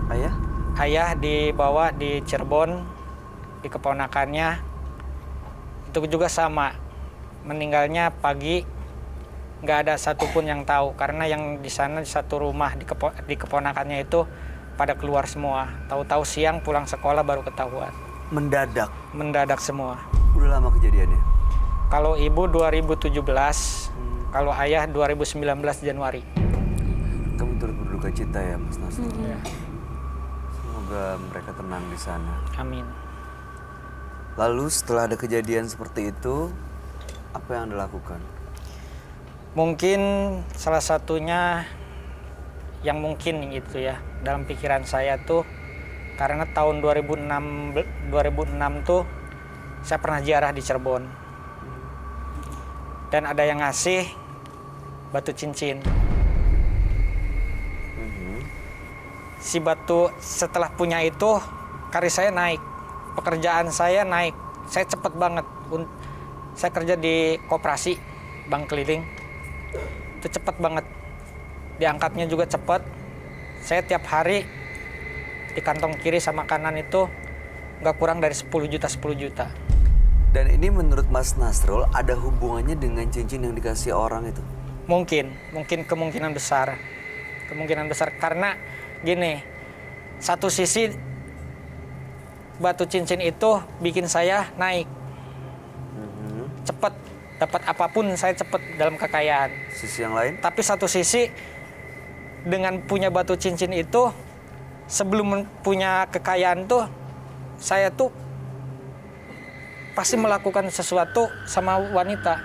Ayah? Ayah dibawa di Cirebon, di keponakannya, itu juga sama. Meninggalnya pagi, nggak ada satupun yang tahu. Karena yang di sana di satu rumah di keponakannya itu pada keluar semua. Tahu-tahu siang pulang sekolah baru ketahuan. Mendadak. Mendadak semua. Udah lama kejadiannya? Kalau ibu 2017, kalau ayah 2019 Januari. Kamu turut berduka cita ya Mas Nasrul. Semoga mereka tenang di sana. Amin. Lalu setelah ada kejadian seperti itu, apa yang Anda lakukan? Mungkin salah satunya yang mungkin itu ya dalam pikiran saya tuh karena tahun 2006 tuh saya pernah ziarah di Cirebon dan ada yang ngasih batu cincin. Si batu setelah punya itu karir saya naik, pekerjaan saya naik, saya cepet banget. Saya kerja di koperasi bank keliling, itu cepet banget. Diangkatnya juga cepet. Saya tiap hari di kantong kiri sama kanan itu nggak kurang dari 10 juta. Dan ini menurut Mas Nasrul ada hubungannya dengan cincin yang dikasih orang itu? Mungkin kemungkinan besar karena gini, satu sisi batu cincin itu bikin saya naik cepet, dapat apapun saya cepet dalam kekayaan. Sisi yang lain? Tapi satu sisi dengan punya batu cincin itu, sebelum punya kekayaan tuh saya tuh pasti melakukan sesuatu sama wanita,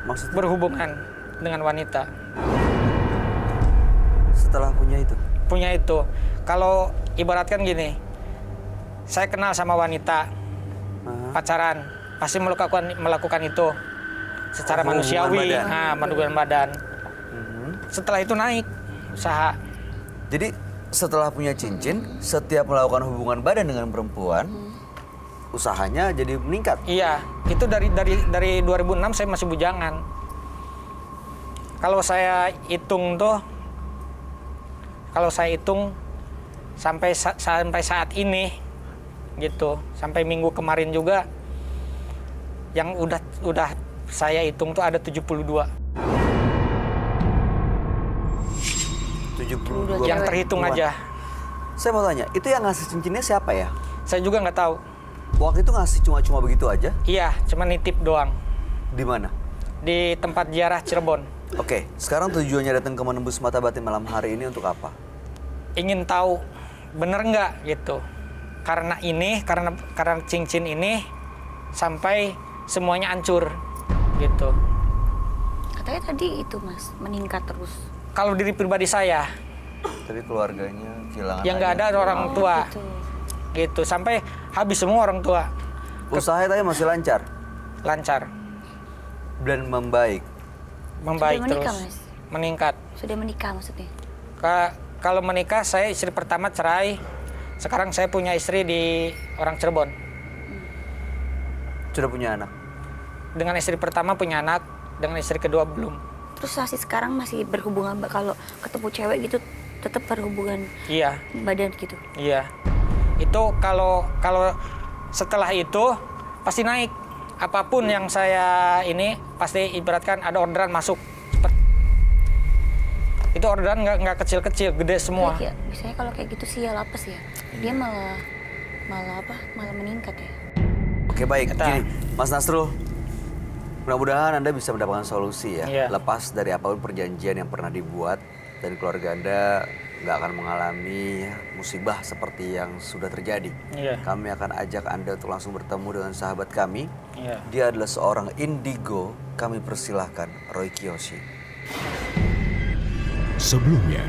Maksudnya berhubungan dengan wanita. setelah punya itu? Punya itu. Kalau ibaratkan gini, saya kenal sama wanita, pacaran, pasti melakukan itu secara hubungan manusiawi, badan. hubungan badan. Setelah itu naik usaha. Jadi setelah punya cincin, setiap melakukan hubungan badan dengan perempuan, usahanya jadi meningkat. Iya, itu dari 2006 saya masih bujangan. Kalau saya hitung sampai saat ini gitu, sampai minggu kemarin juga yang udah saya hitung tuh ada 72. 72 Yang terhitung perempuan. aja. Saya mau tanya, itu yang ngasih cincinnya siapa ya? Saya juga nggak tahu. Waktu itu ngasih cuma-cuma begitu aja? Iya, cuma nitip doang Di mana? di tempat ziarah Cirebon. Oke, sekarang tujuannya datang ke Menembus Mata Batin malam hari ini untuk apa? Ingin tahu bener nggak gitu. Karena cincin ini sampai semuanya hancur gitu. Katanya tadi itu Mas, meningkat terus. Kalau diri pribadi saya, Tapi keluarganya kehilangan yang nggak ada orang tua Gitu. gitu, sampai habis semua orang tua. Usahanya tadi masih lancar Lancar, dan membaik. membaik Sudah menikah, terus, Mas? meningkat. Sudah menikah maksudnya? Kalau menikah, saya istri pertama cerai. Sekarang saya punya istri di orang Cirebon. Sudah punya anak. Dengan istri pertama punya anak, dengan istri kedua belum. Terus masih sekarang masih berhubungan kalau ketemu cewek gitu tetap berhubungan Iya, badan gitu. iya. Itu kalau setelah itu pasti naik. Apapun yang saya ini pasti ibaratkan ada orderan masuk. Cepet. Itu orderan nggak kecil-kecil, gede semua. Ya, biasanya kalau kayak gitu sih ya lapas ya. Dia malah meningkat ya. Oke, baik. Kita- Gini, Mas Nasrul, mudah-mudahan Anda bisa mendapatkan solusi ya. Iya. Lepas dari apapun perjanjian yang pernah dibuat, dan keluarga Anda nggak akan mengalami musibah seperti yang sudah terjadi. Iya. Kami akan ajak Anda untuk langsung bertemu dengan sahabat kami. Iya. Dia adalah seorang indigo. Kami persilahkan Roy Kiyoshi. Sebelumnya,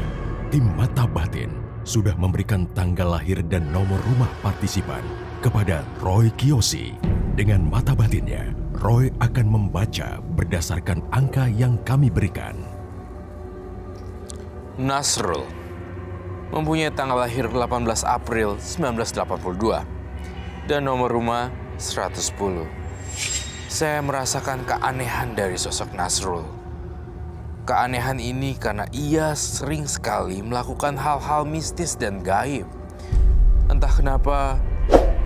tim Mata Batin sudah memberikan tanggal lahir dan nomor rumah partisipan kepada Roy Kiyoshi. Dengan mata batinnya, Roy akan membaca berdasarkan angka yang kami berikan. Nasrul mempunyai tanggal lahir 18 April 1982 dan nomor rumah 110. Saya merasakan keanehan dari sosok Nasrul. Keanehan ini karena ia sering sekali melakukan hal-hal mistis dan gaib. Entah kenapa,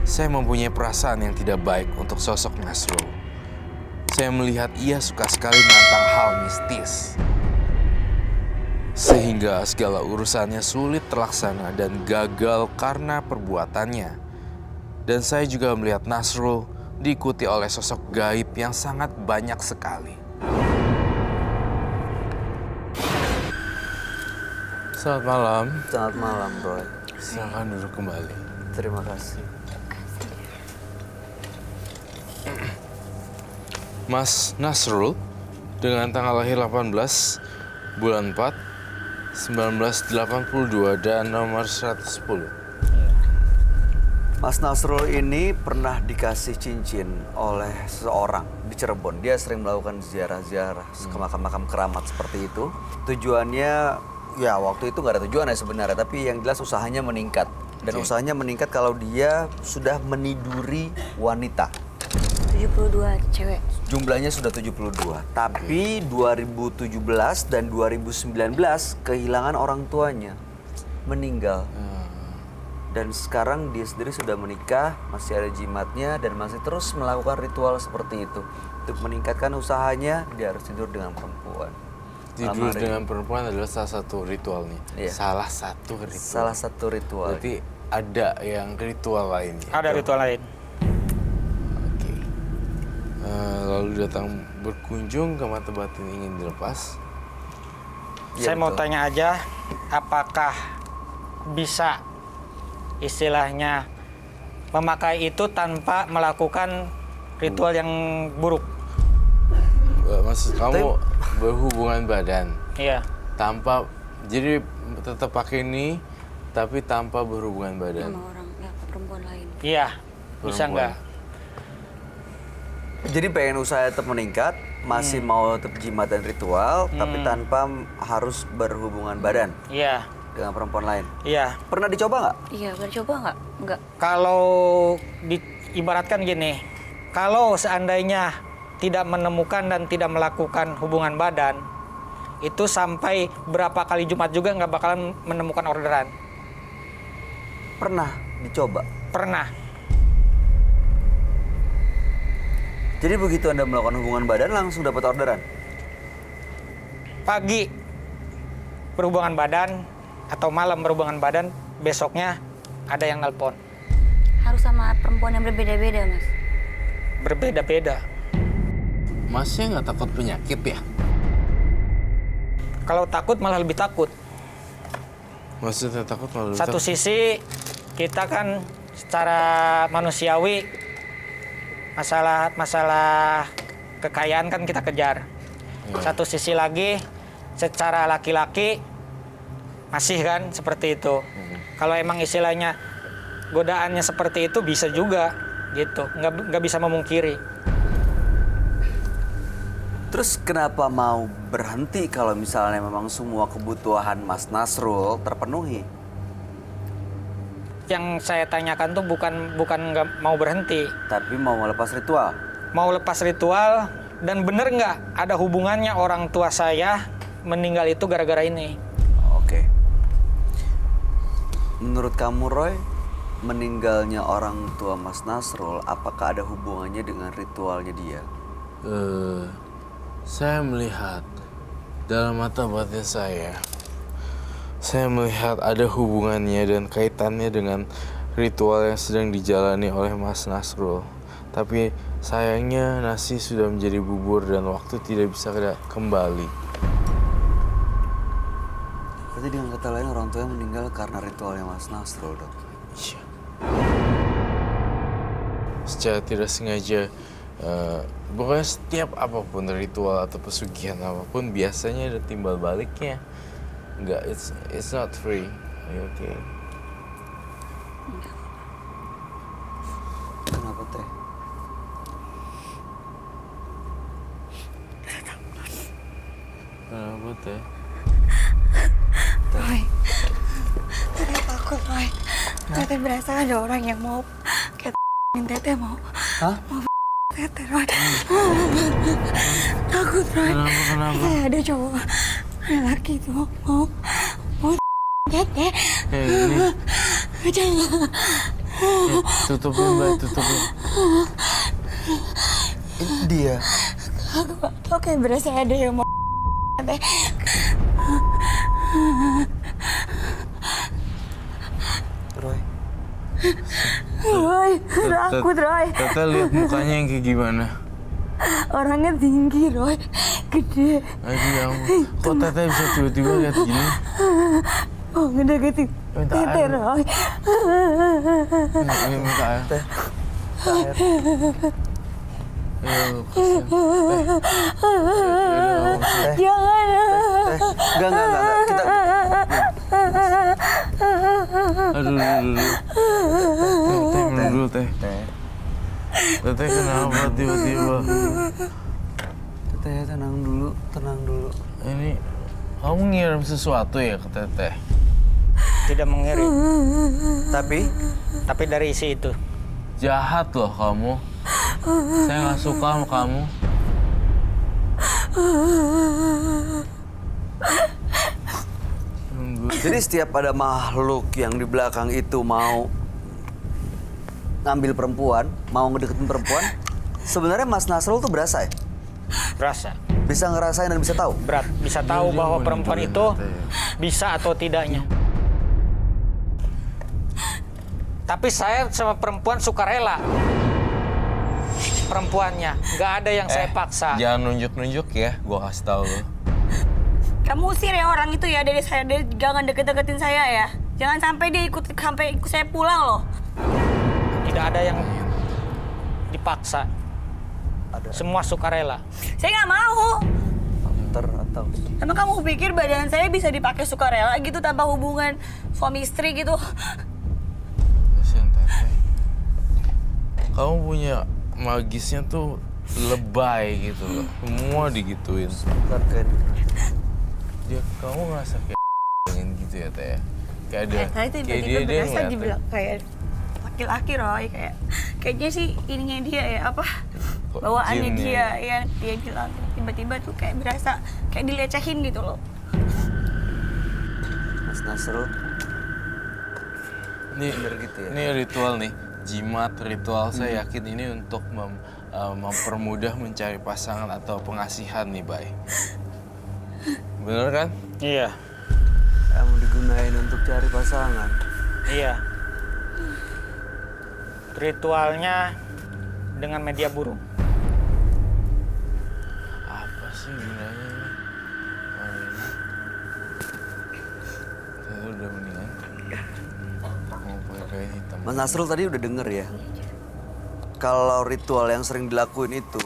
saya mempunyai perasaan yang tidak baik untuk sosok Nasrul. Saya melihat ia suka sekali menantang hal mistis. Sehingga segala urusannya sulit terlaksana dan gagal karena perbuatannya. Dan saya juga melihat Nasrul diikuti oleh sosok gaib yang sangat banyak sekali. Selamat malam. Selamat malam, Roy. Silakan duduk kembali. Terima kasih. Mas Nasrul dengan tanggal lahir 18 bulan 4 1982 dan nomor 110. Mas Nasrul ini pernah dikasih cincin oleh seseorang di Cirebon. Dia sering melakukan ziarah-ziarah ke makam-makam keramat seperti itu. Tujuannya Ya waktu itu nggak ada tujuan ya sebenarnya, tapi yang jelas usahanya meningkat. Dan Oke. usahanya meningkat kalau dia sudah meniduri wanita. 72 cewek. Jumlahnya sudah 72. Tapi 2017 dan 2019 kehilangan orang tuanya. Meninggal. Dan sekarang dia sendiri sudah menikah, masih ada jimatnya dan masih terus melakukan ritual seperti itu. Untuk meningkatkan usahanya, dia harus tidur dengan perempuan. Tidur Malam hari dengan perempuan adalah salah satu ritualnya. Iya. Salah satu ritual. Salah satu ritual. Berarti ada yang ritual lainnya. Ada ritual lain. Oke. Lalu datang berkunjung ke mata batin ingin dilepas. Iya, Saya mau betul. tanya aja, apakah bisa istilahnya memakai itu tanpa melakukan ritual yang buruk? Maksud kamu berhubungan badan Iya. tanpa, jadi tetap pakai ini tapi tanpa berhubungan badan. Sama orang, ya perempuan lain. Iya. Bisa Perempuan. nggak? Jadi pengen usaha tetap meningkat, masih mau tetap jimat dan ritual, tapi tanpa harus berhubungan badan Iya. dengan perempuan lain. Iya. Pernah dicoba nggak? Iya, pernah coba nggak? Nggak. Kalau diibaratkan gini, kalau seandainya tidak menemukan dan tidak melakukan hubungan badan, itu sampai berapa kali Jumat juga nggak bakalan menemukan orderan. Pernah dicoba. Pernah. Jadi begitu Anda melakukan hubungan badan langsung dapat orderan. Pagi berhubungan badan atau malam berhubungan badan, besoknya ada yang nelpon. Harus sama perempuan yang berbeda-beda, Mas. Berbeda-beda. Masnya nggak takut penyakit ya? Kalau takut malah lebih takut. Maksudnya takut malu. Satu sisi kita kan secara manusiawi masalah kekayaan kan kita kejar. Satu sisi lagi secara laki-laki masih kan seperti itu. Kalau emang istilahnya godaannya seperti itu bisa juga gitu. Nggak bisa memungkiri. Terus kenapa mau berhenti kalau misalnya memang semua kebutuhan Mas Nasrul terpenuhi? Yang saya tanyakan tuh bukan nggak mau berhenti, Tapi mau melepas ritual? mau lepas ritual dan bener nggak ada hubungannya orang tua saya meninggal itu gara-gara ini. Oke. Menurut kamu Roy, meninggalnya orang tua Mas Nasrul apakah ada hubungannya dengan ritualnya dia? Saya melihat dalam mata batin saya melihat ada hubungannya dan kaitannya dengan ritual yang sedang dijalani oleh Mas Nasrul. Tapi sayangnya nasi sudah menjadi bubur dan waktu tidak bisa kembali. Berarti dengan kata lain orang tuanya meninggal karena ritualnya Mas Nasrul dong? Iya. Secara tidak sengaja, pokoknya setiap apapun ritual atau pesugihan apapun biasanya ada timbal baliknya. Enggak, it's not free. Oke. Kenapa teh? Kenapa teh? Roy, Teteh takut, Roy. Teteh berasa ada orang yang mau kayak Teteh mau. Hah? Mau Teteh, Roy. Takut, Roy. Kenapa? Kayak ada cowok, ada laki tuh mau Teteh. Ini Jangan. tutupin, Mbak, tutupin. Ini dia. Aku kayak berasa ada yang mau Teteh. Roy. Roy, takut, Roy. Tata lihat mukanya yang kayak gimana? Orangnya tinggi, Roy. Gede. Aduh ya ampun. Kok Tata bisa tiba-tiba lihat gini? Oh, ngedeketin Minta Teteh, air. Roy. Ini minta air. Teh. Ayo, kasihan. Teh. Jangan. Enggak. Kita Aduh, Teh, minum dulu, Teh. Teh, kenapa tiba-tiba? Teh tenang dulu. Ini Kamu ngirim sesuatu ya ke Teteh? Tidak mengirim, Tapi dari isi itu. Jahat loh kamu. Saya nggak suka sama kamu. jadi setiap ada makhluk yang di belakang itu mau ngambil perempuan, mau ngedeketin perempuan, sebenarnya Mas Nasrul tuh berasa ya? Berasa. Bisa ngerasain dan bisa tahu? Berat. Bisa tahu Dia bahwa mau perempuan nidurin itu Teteh ya? bisa atau tidaknya. Tapi saya sama perempuan suka rela. Perempuannya, nggak ada yang saya paksa. Jangan nunjuk-nunjuk ya, gua kasih tahu lo. Kamu usir ya orang itu ya dari saya, dia jangan deket-deketin saya ya. Jangan sampai dia ikut saya pulang loh. Tidak ada yang dipaksa. Semua suka rela. Saya nggak mau. Atau Emang kamu pikir badan saya bisa dipakai sukarela gitu tanpa hubungan suami istri gitu? Kasihan Teteh. Kamu punya magisnya tuh lebay gitu loh. Semua digituin. bukan kayak Kamu ngerasa kayak pengen gitu ya Teh? Kayak ada, Saya tuh kayak tiba-tiba berasa ngeliatin. dibilang kayak laki-laki Roy, kayaknya sih ininya dia ya apa? Kok Bawaannya jinnya dia ya dia bilang tiba-tiba tuh kayak berasa kayak dilecehin gitu loh. Mas Nasrul Nih, bener gitu ya? ini ritual nih, jimat ritual. Saya yakin ini untuk mempermudah mencari pasangan atau pengasihan nih, Bay. Bener kan? Iya, Kamu digunain untuk cari pasangan. iya. Ritualnya dengan media burung. Apa sih gunanya ini? Oh, ini. Saya udah mendingan. Mau pakai kain hitam. Mas Nasrul tadi udah denger ya? Kalau ritual yang sering dilakuin itu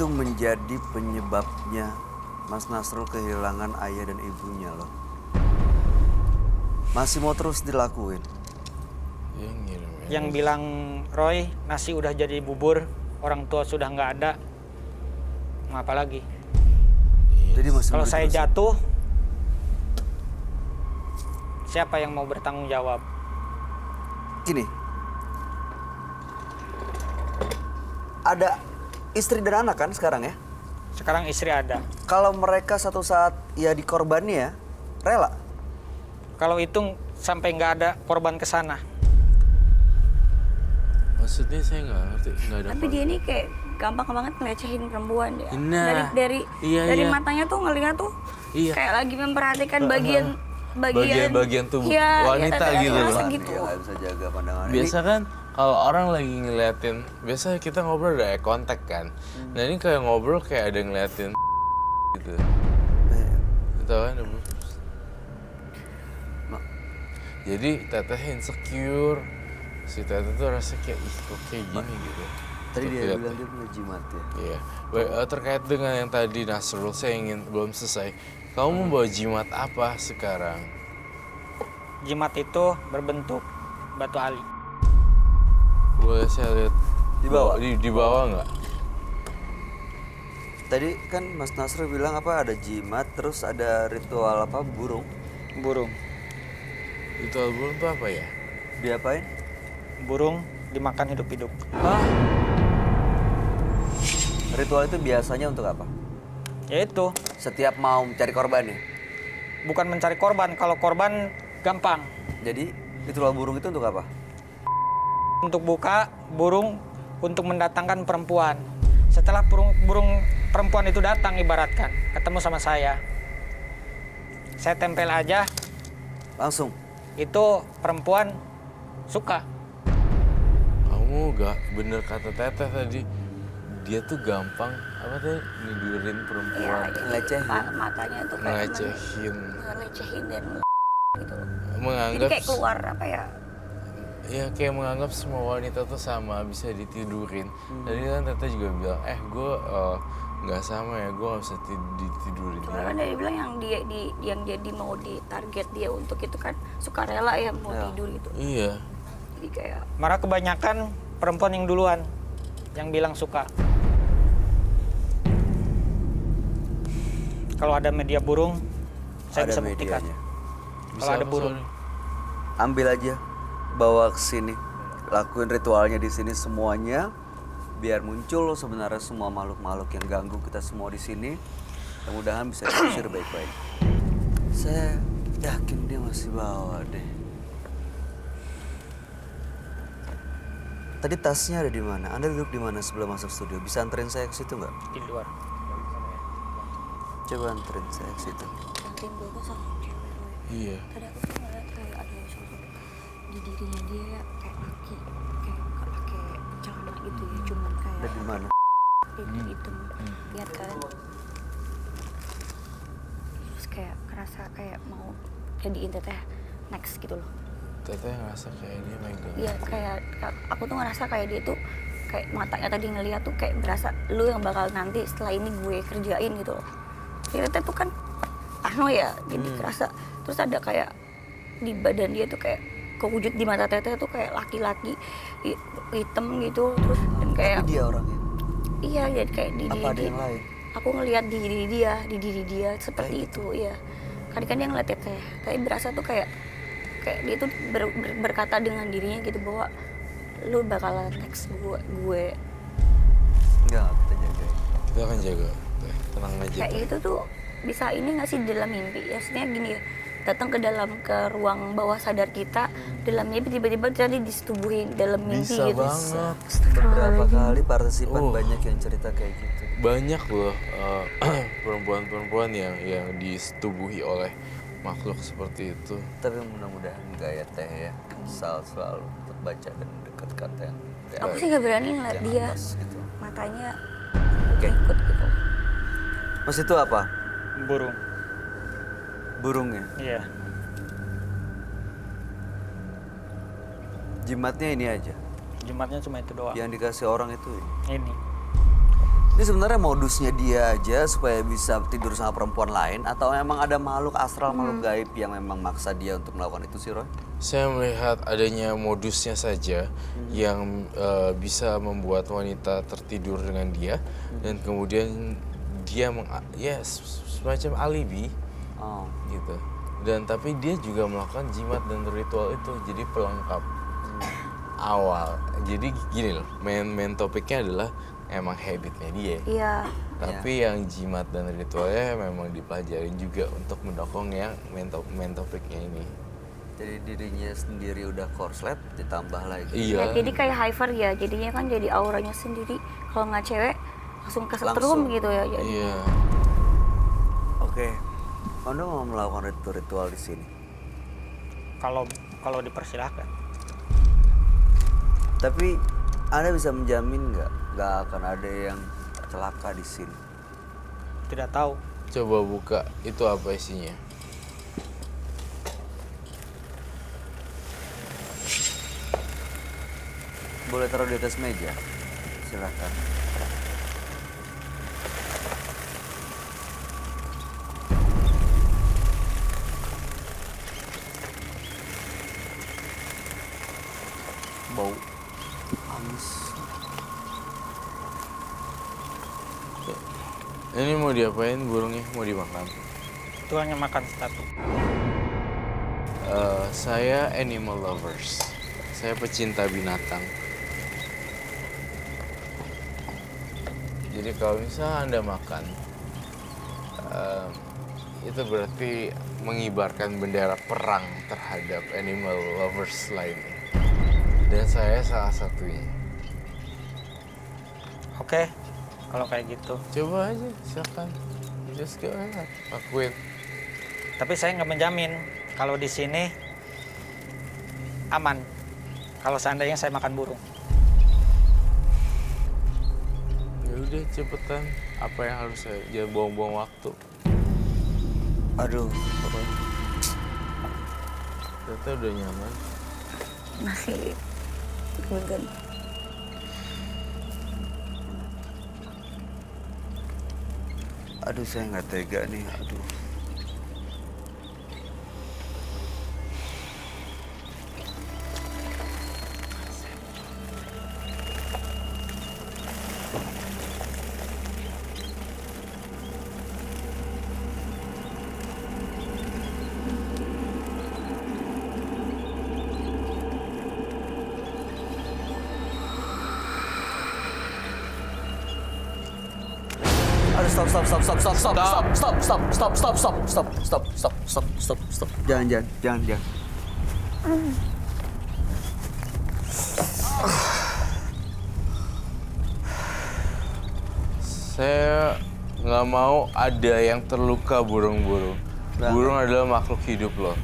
menjadi penyebabnya Mas Nasrul kehilangan ayah dan ibunya loh. Masih mau terus dilakuin. Dia ngirim ya. Yang bilang Roy, nasi udah jadi bubur, orang tua sudah nggak ada. Mau apa lagi? Jadi masih Kalau mau saya diterusin. jatuh, siapa yang mau bertanggung jawab? Gini, ada istri dan anak kan sekarang ya? Sekarang istri ada. Kalau mereka satu saat ya dikorbannya ya, rela. Kalau itu sampai nggak ada korban ke sana. Maksudnya saya nggak ngerti, nggak ada. Tapi dia ini kayak gampang banget ngelecehin perempuan dia. Nah, dari iya, iya. matanya tuh ngelihat tuh Iya. kayak lagi memperhatikan bagian Bagian tubuh Iya, wanita iya, gitu loh. gitu. Dia nggak bisa jaga pandangan. Biasa kan kalau orang lagi ngeliatin, biasa kita ngobrol ada eye contact kan. Nah ini kayak ngobrol kayak ada yang ngeliatin gitu. Tahu kan? Bu? Jadi teteh insecure. Si teteh tuh rasa kayak ih kok kayak gini gitu. Tadi dia Lihat bilang deh. dia punya jimat ya. Iya. Baik, terkait dengan yang tadi Nasrul, saya ingin belum selesai. Kamu membawa jimat apa sekarang? Jimat itu berbentuk batu ali. Boleh saya lihat? Di bawah? Di bawah nggak? Tadi kan Mas Nasrul bilang apa ada jimat, terus ada ritual apa burung. Burung. Ritual burung itu apa ya? Diapain? Burung dimakan hidup-hidup. Hah? Ritual itu biasanya untuk apa? Yaitu Setiap mau mencari korban ya? bukan mencari korban. Kalau korban gampang. Jadi ritual burung itu untuk apa? Untuk buka burung untuk mendatangkan perempuan. Setelah burung perempuan itu datang ibaratkan, ketemu sama saya tempel aja, Langsung? itu perempuan suka. Kamu gak bener kata teteh tadi. Dia tuh gampang apa tuh nidurin perempuan, Ngelecehin? Matanya tuh kayak ngelecehin, ngelecehin dan gitu loh. Jadi menganggap kayak keluar apa ya? ya kayak menganggap semua wanita tuh sama bisa ditidurin. Tadi kan teteh juga bilang, gue nggak sama ya, gue nggak bisa ditidurin. Soalnya kan dia bilang yang jadi mau ditarget dia untuk itu kan sukarela ya mau tidur gitu. Iya. Jadi kayak Malah kebanyakan perempuan yang duluan yang bilang suka. Kalau ada media burung, Saya ada bisa buktikan. medianya. Kalau ada apa, burung. sorry? Ambil aja, bawa ke sini. Lakuin ritualnya di sini semuanya. Biar muncul sebenarnya semua makhluk-makhluk yang ganggu kita semua di sini. Mudah-mudahan bisa diusir baik-baik. Saya yakin dia masih bawa deh. Tadi tasnya ada di mana? Anda duduk di mana sebelum masuk studio? Bisa anterin saya ke situ nggak? Di luar. Coba anterin saya ke situ. Kantin gue kan sama cewek Roy. Iya. Tadi aku tuh ngeliat kayak ada sosok di dirinya dia kayak laki, kayak gak pakai celana gitu ya, cuman kayak Ada di mana? itu hitam, lihat kan? Terus kayak kerasa kayak mau jadiin teteh next gitu loh. Teteh ngerasa kayak dia megang. Iya kayak aku tuh ngerasa kayak dia tuh kayak matanya tadi ngeliat tuh kayak berasa lu yang bakal nanti setelah ini gue kerjain gitu loh. Jadi teteh tuh kan anu ya, jadi kerasa terus ada kayak di badan dia tuh kayak kewujud di mata teteh tuh kayak laki-laki hitam gitu terus dan kayak Tapi dia orangnya. iya jadi kayak di Apa ada yang lain? aku ngelihat di diri dia seperti itu ya kan dia ngeliat teteh tapi berasa tuh kayak dia tuh berkata dengan dirinya gitu bahwa lu bakalan next gue Enggak, kita jagain. Kita akan jaga. Teh, tenang aja. kayak Teh. itu tuh bisa ini nggak sih dalam mimpi ya maksudnya gini ya datang ke ruang bawah sadar kita dalam mimpi tiba-tiba tadi disetubuhin dalam mimpi Bisa gitu banget. Beberapa kali partisipan Oh. banyak yang cerita kayak gitu. Banyak loh perempuan-perempuan yang disetubuhi oleh makhluk seperti itu. Tapi mudah-mudahan enggak ya Teh ya. Selalu tetap baca dan dekatkan Teh. aku sih nggak berani ngeliat Jangan dia pas gitu. matanya Oke. ikut gitu Mas itu apa? Burung. Burungnya. Iya. Jimatnya ini aja. Jumatnya cuma itu doang. Yang dikasih orang itu ini. Ini. Ini sebenarnya modusnya dia aja supaya bisa tidur sama perempuan lain atau memang ada makhluk astral, makhluk gaib yang memang maksa dia untuk melakukan itu sih Roy? Saya melihat adanya modusnya saja yang bisa membuat wanita tertidur dengan dia dan kemudian dia semacam alibi Oh. gitu. Dan tapi dia juga melakukan jimat dan ritual itu jadi pelengkap awal. Jadi gini loh, main topiknya adalah emang habitnya dia. iya Tapi yang jimat dan ritualnya memang dipelajarin juga untuk mendukung yang main topiknya ini. Jadi dirinya sendiri udah korslet ditambah lagi. Iya. jadi kayak hyper ya jadinya kan jadi auranya sendiri kalau nggak cewek langsung kesetrum Langsung. gitu ya jadi Iya. Oke. Anda mau melakukan ritual di sini. Kalau dipersilahkan. Tapi Anda bisa menjamin nggak akan ada yang celaka di sini? Tidak tahu. Coba buka, itu apa isinya? Boleh taruh di atas meja. Silakan. Bau amis. Ini mau diapain burungnya? Mau dimakan? Itu hanya makan satu. Saya animal lovers. Saya pecinta binatang. Jadi kalau misalnya Anda makan, itu berarti mengibarkan bendera perang terhadap animal lovers lainnya. Dan saya salah satunya. Oke. Kalau kayak gitu. Coba aja, silakan. Just go ahead. Lakuin. Tapi saya nggak menjamin kalau di sini aman. Kalau seandainya saya makan burung. Ya udah cepetan. Apa yang harus saya? Jangan buang-buang waktu. Aduh, Ternyata udah nyaman. masih greget. aduh saya nggak tega nih. Aduh. Stop. Jangan. Saya nggak mau ada yang terluka burung-burung. Nah. Burung adalah makhluk hidup loh.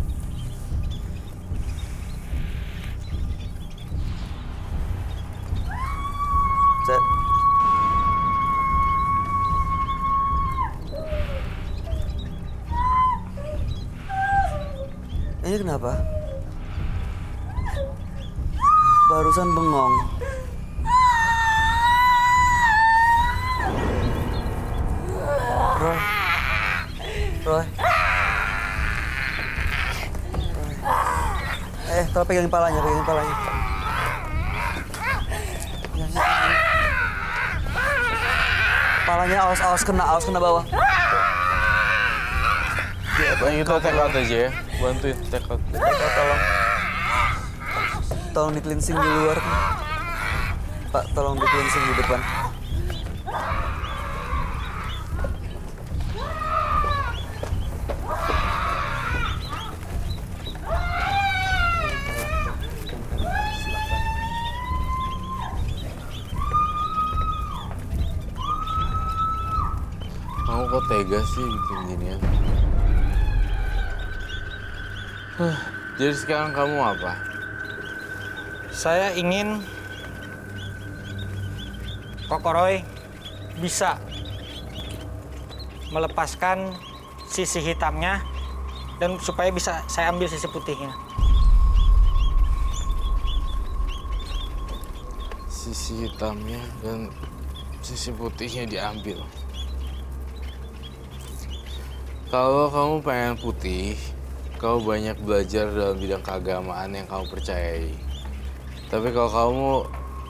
Saya... Ini kenapa? Barusan bengong. Roy. Tolong pegangin palanya. Palanya awas kena bawah. Kita take out aja ya. Bantuin take out. Tolong di cleansing di luar. Pak, tolong di cleansing di depan. Kamu kok tega sih bikin ginian? Jadi sekarang kamu apa? Saya ingin Koko Roy bisa melepaskan sisi hitamnya dan supaya bisa saya ambil sisi putihnya. Sisi hitamnya dan sisi putihnya diambil. Kalau kamu pengen putih, kau banyak belajar dalam bidang keagamaan yang kamu percayai. Tapi kalau kamu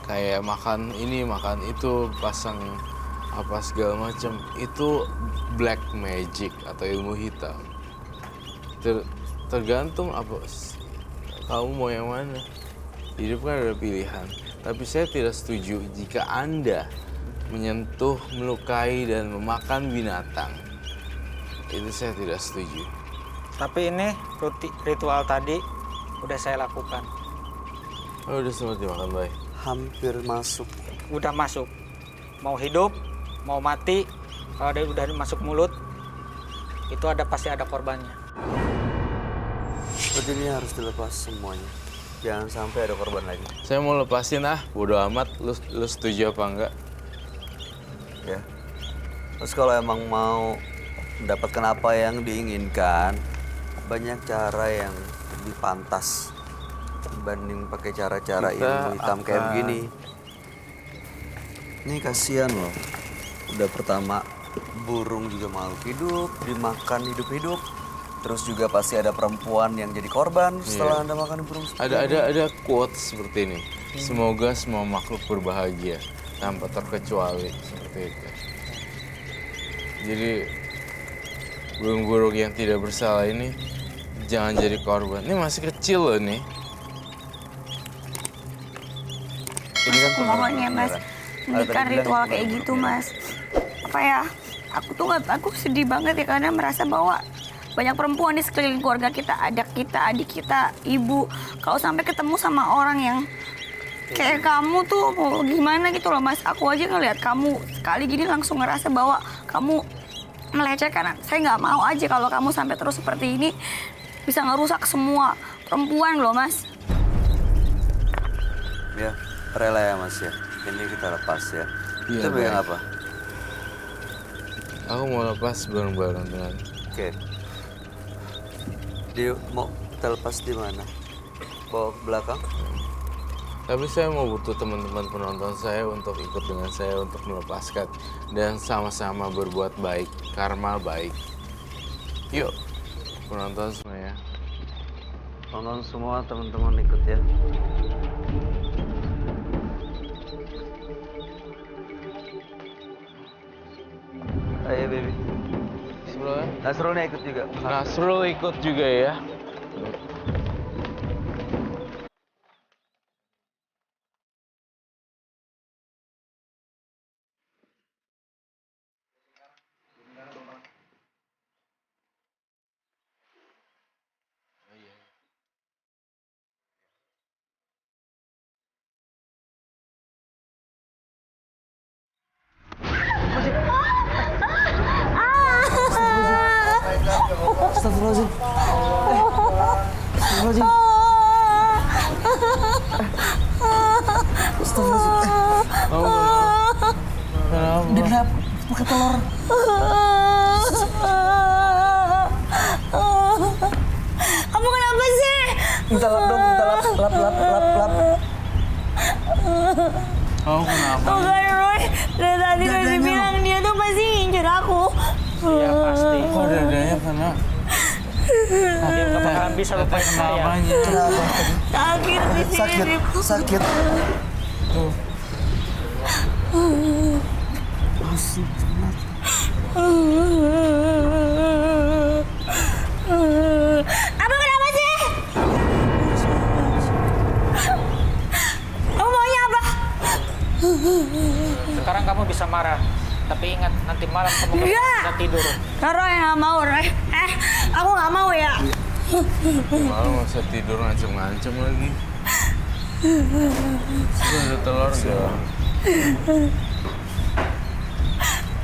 kayak makan ini, makan itu, pasang apa segala macam, itu black magic atau ilmu hitam. Tergantung apa kamu mau yang mana. Hidup kan ada pilihan. Tapi saya tidak setuju jika Anda menyentuh, melukai, dan memakan binatang. Itu saya tidak setuju. Tapi ini ritual tadi udah saya lakukan. Oh, udah sempat dimakan, Bay? Hampir masuk. Udah masuk. Mau hidup, mau mati, kalau dia udah masuk mulut, itu pasti ada korbannya. Berarti ini harus dilepas semuanya. Jangan sampai ada korban lagi. Saya mau lepasin bodo amat. Lu setuju apa enggak? Ya. Terus kalau emang mau mendapatkan apa yang diinginkan, banyak cara yang lebih pantas dibanding pakai cara-cara ilmu hitam kayak begini. Ini kasihan loh. Udah pertama burung juga makhluk hidup, dimakan hidup-hidup. Terus juga pasti ada perempuan yang jadi korban setelah Anda makan burung. Ada quote seperti ini. Semoga semua makhluk berbahagia tanpa terkecuali, seperti itu. Jadi burung-burung yang tidak bersalah ini jangan jadi korban. Ini masih kecil loh nih. Ini kan Mohon ya Mas, hentikan ritual kayak gitu Mas. Apa ya, aku sedih banget ya karena merasa bahwa banyak perempuan di sekeliling keluarga kita, adik kita, ibu. Kalau sampai ketemu sama orang yang kayak kamu tuh mau gimana gitu loh Mas. Aku aja ngeliat kamu sekali gini langsung ngerasa bahwa kamu melecehkan. Saya nggak mau aja kalau kamu sampai terus seperti ini bisa ngerusak semua perempuan loh Mas. Ya, rela ya Mas ya. Ini kita lepas ya. Iya, Kita pegang baik. apa? Aku mau lepas bareng-bareng dengan. Oke. Dia mau kita lepas di mana? Bawa ke belakang? Tapi saya mau butuh teman-teman penonton saya untuk ikut dengan saya untuk melepaskan dan sama-sama berbuat baik, karma baik. Yuk, penonton semua ya. Tonton semua teman-teman ikut ya. Ayo baby. Sebelumnya, Nasrulnya ikut juga. Nasrul ikut juga ya. Astagfirullahaladzim. Dia kenapa? Pakai telur. Kamu kenapa sih? Minta lap dong, minta lap. Kamu kenapa? Oh kan Roy, dari tadi Roy bilang dia tuh pasti ngincer aku. Iya pasti. Kok dadanya kena? Dia nggak bakalan bisa lupain saya. Apanya? Kenapa? Sakit di sini. Sakit. Abang kenapa sih? Kamu maunya apa? Sekarang kamu bisa marah. Tapi ingat, nanti malam kamu nggak Enggak. bisa tidur. Roy nggak mau Roy. Aku nggak mau ya. Malu masa tidur ngancem-ngancem lagi. Sudah ada telur gak?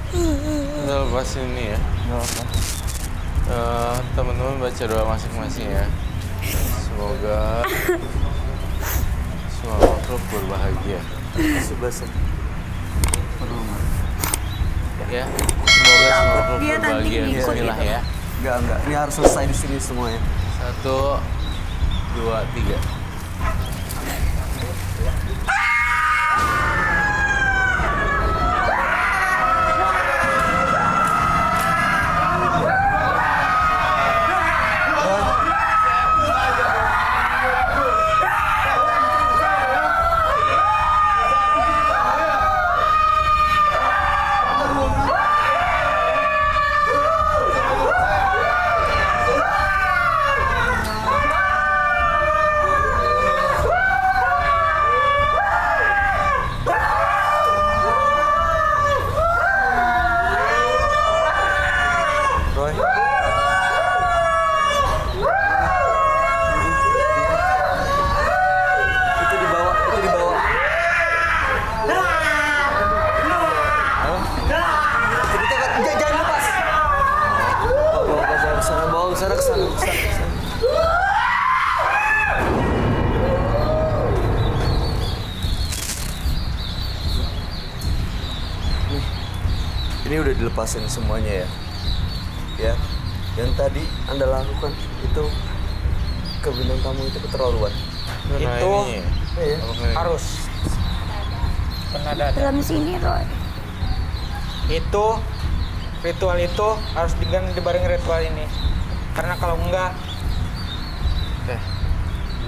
Kita lepas ini ya. Gak apa. Teman-teman baca doa masing-masing ya. Semoga semua makhluk berbahagia. Sebasa. Ya, semoga semua makhluk Dia tadi berbahagia. ngikut Bismillah gitu. ya. Enggak. Ini harus selesai di sini semuanya. 1, 2, 3. Roy. Itu dibawa. Jangan lepas. Bawa ke sana. Ini udah dilepasin semuanya ya. Ya, yang tadi Anda lakukan itu ke bintang tamu itu keterlaluan. Itu Iya. harus kena dada. Dalam sini Roy. Itu ritual itu harus diganti dibarengi ritual ini. Karena kalau enggak,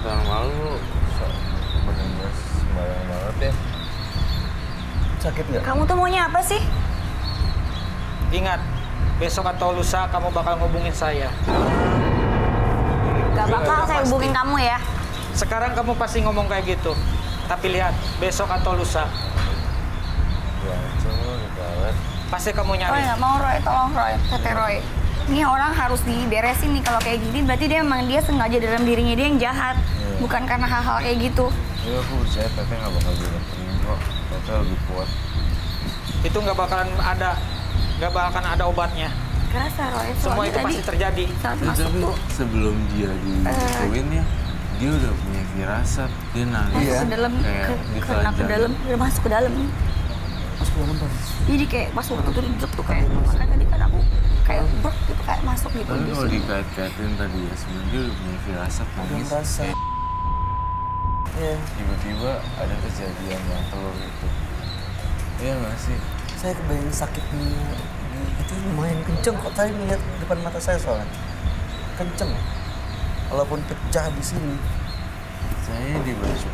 Tahun malu bener-bener sembarangan banget ya. Sakit nggak? Kamu tuh maunya apa sih? ingat besok atau lusa kamu bakal ngubungin saya. Gak bakal Udah saya pasti. hubungin kamu ya. Sekarang kamu pasti ngomong kayak gitu. Tapi lihat, besok atau lusa Ya, cuma dikawet. pasti kamu Roy nyari. nggak mau Roy, tolong Roy, Tete Roy. Ini orang harus diberesin nih kalau kayak gini. Berarti dia memang dia sengaja dalam dirinya dia yang jahat, bukan karena hal-hal kayak gitu. Jadi aku percaya Tete nggak bakal bilang kok. Tete lebih kuat. Itu nggak bakalan ada obatnya. Kerasa Roy, Semua soalnya itu tadi pasti terjadi. saat Ya, masuk tapi tuh sebelum dia digituin ya, dia udah punya firasat. Dia nangis. masuk ke dalam, Kayak kena ke dalam, udah masuk ke dalam. Jadi kayak pas waktu itu duduk tuh kayak makanya tadi kan aku kayak brok gitu kayak masuk gitu. Tapi di kalau sini. dikait-kaitin tadi ya, sebenarnya dia udah punya firasat nangis. Merasa. Kayak Iya. tiba-tiba ada kejadian yang telur itu. Iya nggak sih? Saya kebayang sakitnya itu lumayan kenceng kok tadi melihat depan mata saya soalnya. Kenceng. Walaupun pecah di sini. Saya di baju.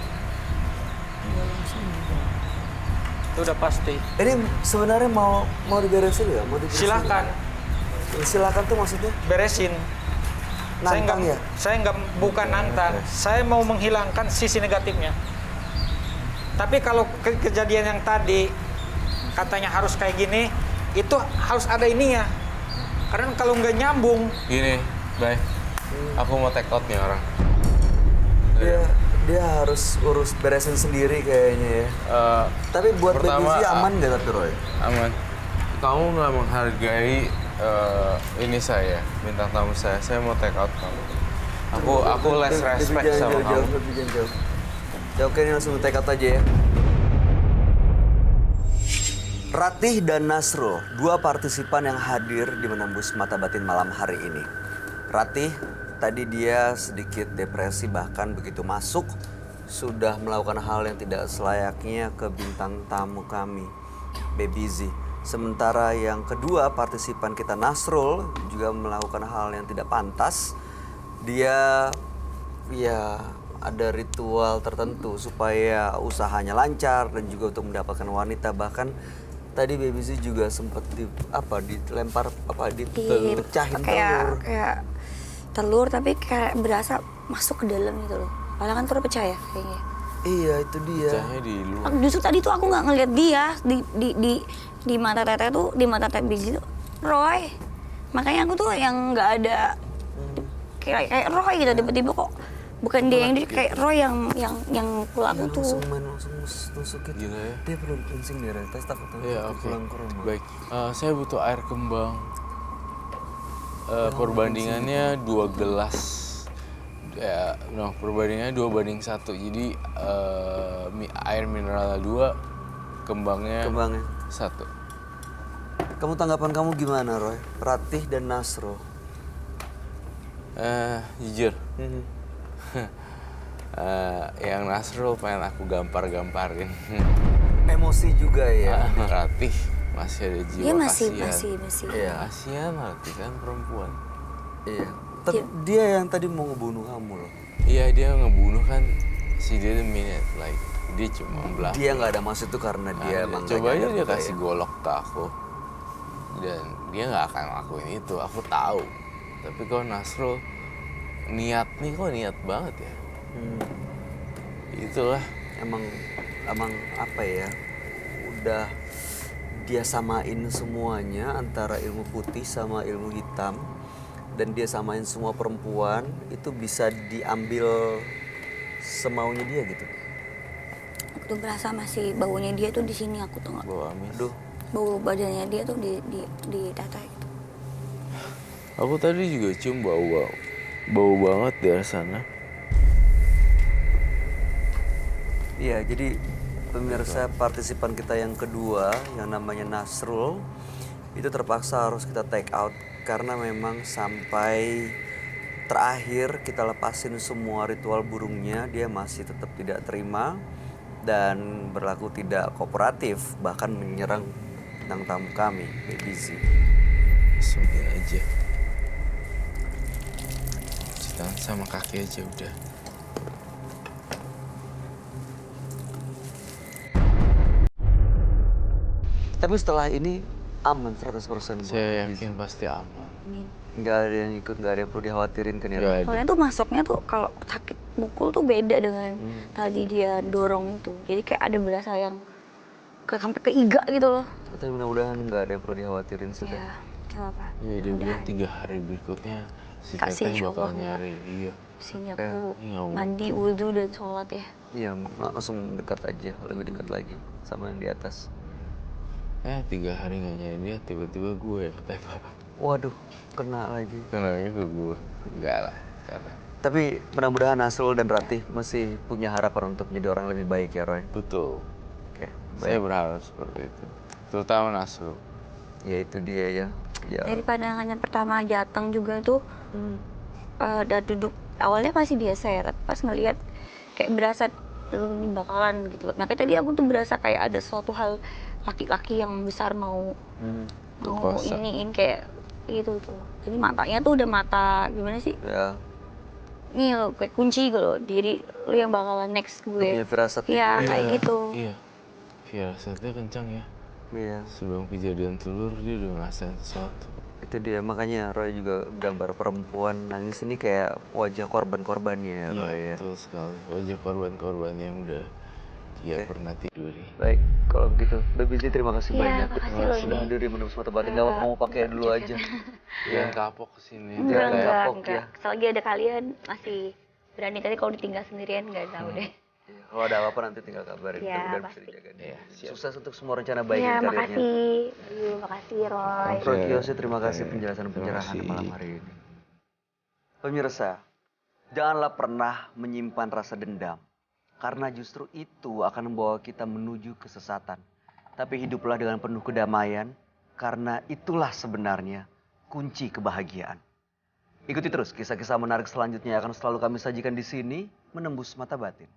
Itu udah pasti. Ini sebenarnya mau diberesin ya? Mau diberesin? Silakan Silakan tuh maksudnya beresin. nantang ya? Saya nggak bukan nantang. Saya mau menghilangkan sisi negatifnya. Tapi kalau kejadian yang tadi katanya harus kayak gini, itu harus ada ininya. Karena kalau nggak nyambung, Gini, bye. Aku mau take out nih orang. Dia harus urus beresin sendiri kayaknya ya. Tapi buat pertama, baby sih aman nggak tapi Roy? Aman. Kamu nggak menghargai ini saya, bintang tamu saya. Saya mau take out kamu. Aku less respect sama kamu. Lebih jangan jauh. Ya oke, ini langsung take out aja ya. Ratih dan Nasrul, dua partisipan yang hadir di Menembus Mata Batin malam hari ini. Ratih, tadi dia sedikit depresi, bahkan begitu masuk sudah melakukan hal yang tidak selayaknya ke bintang tamu kami, Baby Z. Sementara yang kedua partisipan kita, Nasrul, juga melakukan hal yang tidak pantas. Dia ya ada ritual tertentu supaya usahanya lancar dan juga untuk mendapatkan wanita. Bahkan tadi Baby Z juga sempat dilempar dipecahin telur. Kayak telur tapi kayak berasa masuk ke dalam gitu loh. Padahal kan telur pecah ya kayaknya. Iya, itu dia. Pecahnya di luar. Justru tadi tuh aku nggak ngeliat dia di mata teteh tuh, di mata teteh biji tuh Roy. Makanya aku tuh yang nggak ada kayak Roy gitu, tiba-tiba kok bukan dia yang kayak Roy yang pula aku tuh. Langsung nusukin. Gila ya. Dia perlu kencing dia, tes takut Iya, oke. pulang ke rumah. Baik, saya butuh air kembang. Perbandingannya 2 gelas. Ya, perbandingannya 2:1. Jadi air mineralnya 2, kembangnya 1. Kamu tanggapan kamu gimana, Roy? Ratih dan Nasrul. Jujur. Yang Nasrul pengen aku gamparin. Emosi juga ya. Ratih masih ada jiwa Dia kasihan. masih. Iya. Kasihan Ratih kan perempuan. Iya. Tapi dia yang tadi mau ngebunuh kamu loh. Iya, dia ngebunuh kan. She didn't mean it. Like, dia cuma bluff. Dia nggak ada maksud tuh karena dia emang nggak Coba aja nyadar dia juga kasih ya. golok ke aku. Dan dia nggak akan ngelakuin itu, aku tahu. Tapi kalau Nasrul niat banget ya. Itulah. Emang apa ya? Udah dia samain semuanya antara ilmu putih sama ilmu hitam. Dan dia samain semua perempuan itu bisa diambil semaunya dia gitu. Aku tuh berasa masih baunya dia tuh di sini, aku tuh nggak. Bawa amis. Aduh, Bau badannya dia tuh di teteh gitu. Aku tadi juga cium bau banget dari sana. iya, jadi pemirsa partisipan kita yang kedua yang namanya Nasrul itu terpaksa harus kita take out karena memang sampai terakhir kita lepasin semua ritual burungnya, dia masih tetap tidak terima dan berlaku tidak kooperatif, bahkan menyerang bintang tamu kami, Baby Z. Langsungin aja. Cuci tangan sama kaki aja udah. Tapi setelah ini aman 100%. Saya yakin pasti aman. Nggak ada yang ikut, nggak ada yang perlu dikhawatirin kan ya? Nggak ada. Soalnya tuh masuknya tuh kalau sakit mukul tuh beda dengan tadi dia dorong itu. Jadi kayak ada berasa yang sampai ke iga gitu loh. Tapi mudah-mudahan nggak ada yang perlu dikhawatirin sudah. Ya, nggak apa-apa. Ya, dia bilang 3 hari berikutnya si Kasih, Teteh insya bakal Allah. nyari dia. Sini aku Iya, Allah. mandi, wudhu dan sholat ya. Iya, langsung dekat aja, lebih dekat lagi sama yang di atas. 3 hari nggak nyari dia, tiba-tiba gue yang ketembak. Waduh, kena lagi. Kenalnya ke gue. Enggak lah. Karena Tapi mudah-mudahan Nasrul dan Ratih masih punya harapan untuk menjadi orang yang lebih baik ya, Roy. betul. Oke, Saya baik. berharap seperti itu. Terutama Nasrul. Ya itu dia ya. Ya. Dari pandangan pertama Jateng juga tuh udah duduk awalnya masih biasa ya, tapi pas ngelihat kayak berasa ini bakalan gitu. Makanya tadi aku tuh berasa kayak ada suatu hal laki-laki yang besar mau Berkuasa. iniin kayak gitu tuh. Jadi matanya tuh udah mata gimana sih? Ya. Ini lo kayak kunci gitu loh. Jadi lu yang bakalan next gue. Punya firasat. Iya kayak gitu. Iya. Firasatnya kencang ya. Iya. Sebelum kejadian telur dia udah ngerasain sesuatu. Itu dia, makanya Roy juga gambar perempuan nangis ini kayak wajah korban-korbannya ya, Roy ya. Betul sekali. Wajah korban-korban yang udah dia pernah tiduri. Baik, kalau begitu, Baby Z terima kasih Iya, banyak. makasih loh Sudah ini. hadir di Menembus Mata Batin. Nggak mau pakai dulu aja. Jangan kapok kesini. Jangan Enggak, kapok, enggak. ya. Selagi ada kalian masih berani. Tadi kalau ditinggal sendirian nggak tahu deh. Iya, kalau ada apa-apa nanti tinggal kabarin. Iya, Mudah-mudahan bisa pasti. dijaga. Iya, siap. Sukses untuk semua rencana baik Iya, di karirnya. makasih. Makasih Roy. Roy Kiyoshi, terima kasih Terima penjelasan-penjelahan kasih. malam hari ini. Pemirsa, Janganlah pernah menyimpan rasa dendam, karena justru itu akan membawa kita menuju kesesatan. Tapi hiduplah dengan penuh kedamaian, karena itulah sebenarnya kunci kebahagiaan. Ikuti terus kisah-kisah menarik selanjutnya yang akan selalu kami sajikan di sini, Menembus Mata Batin.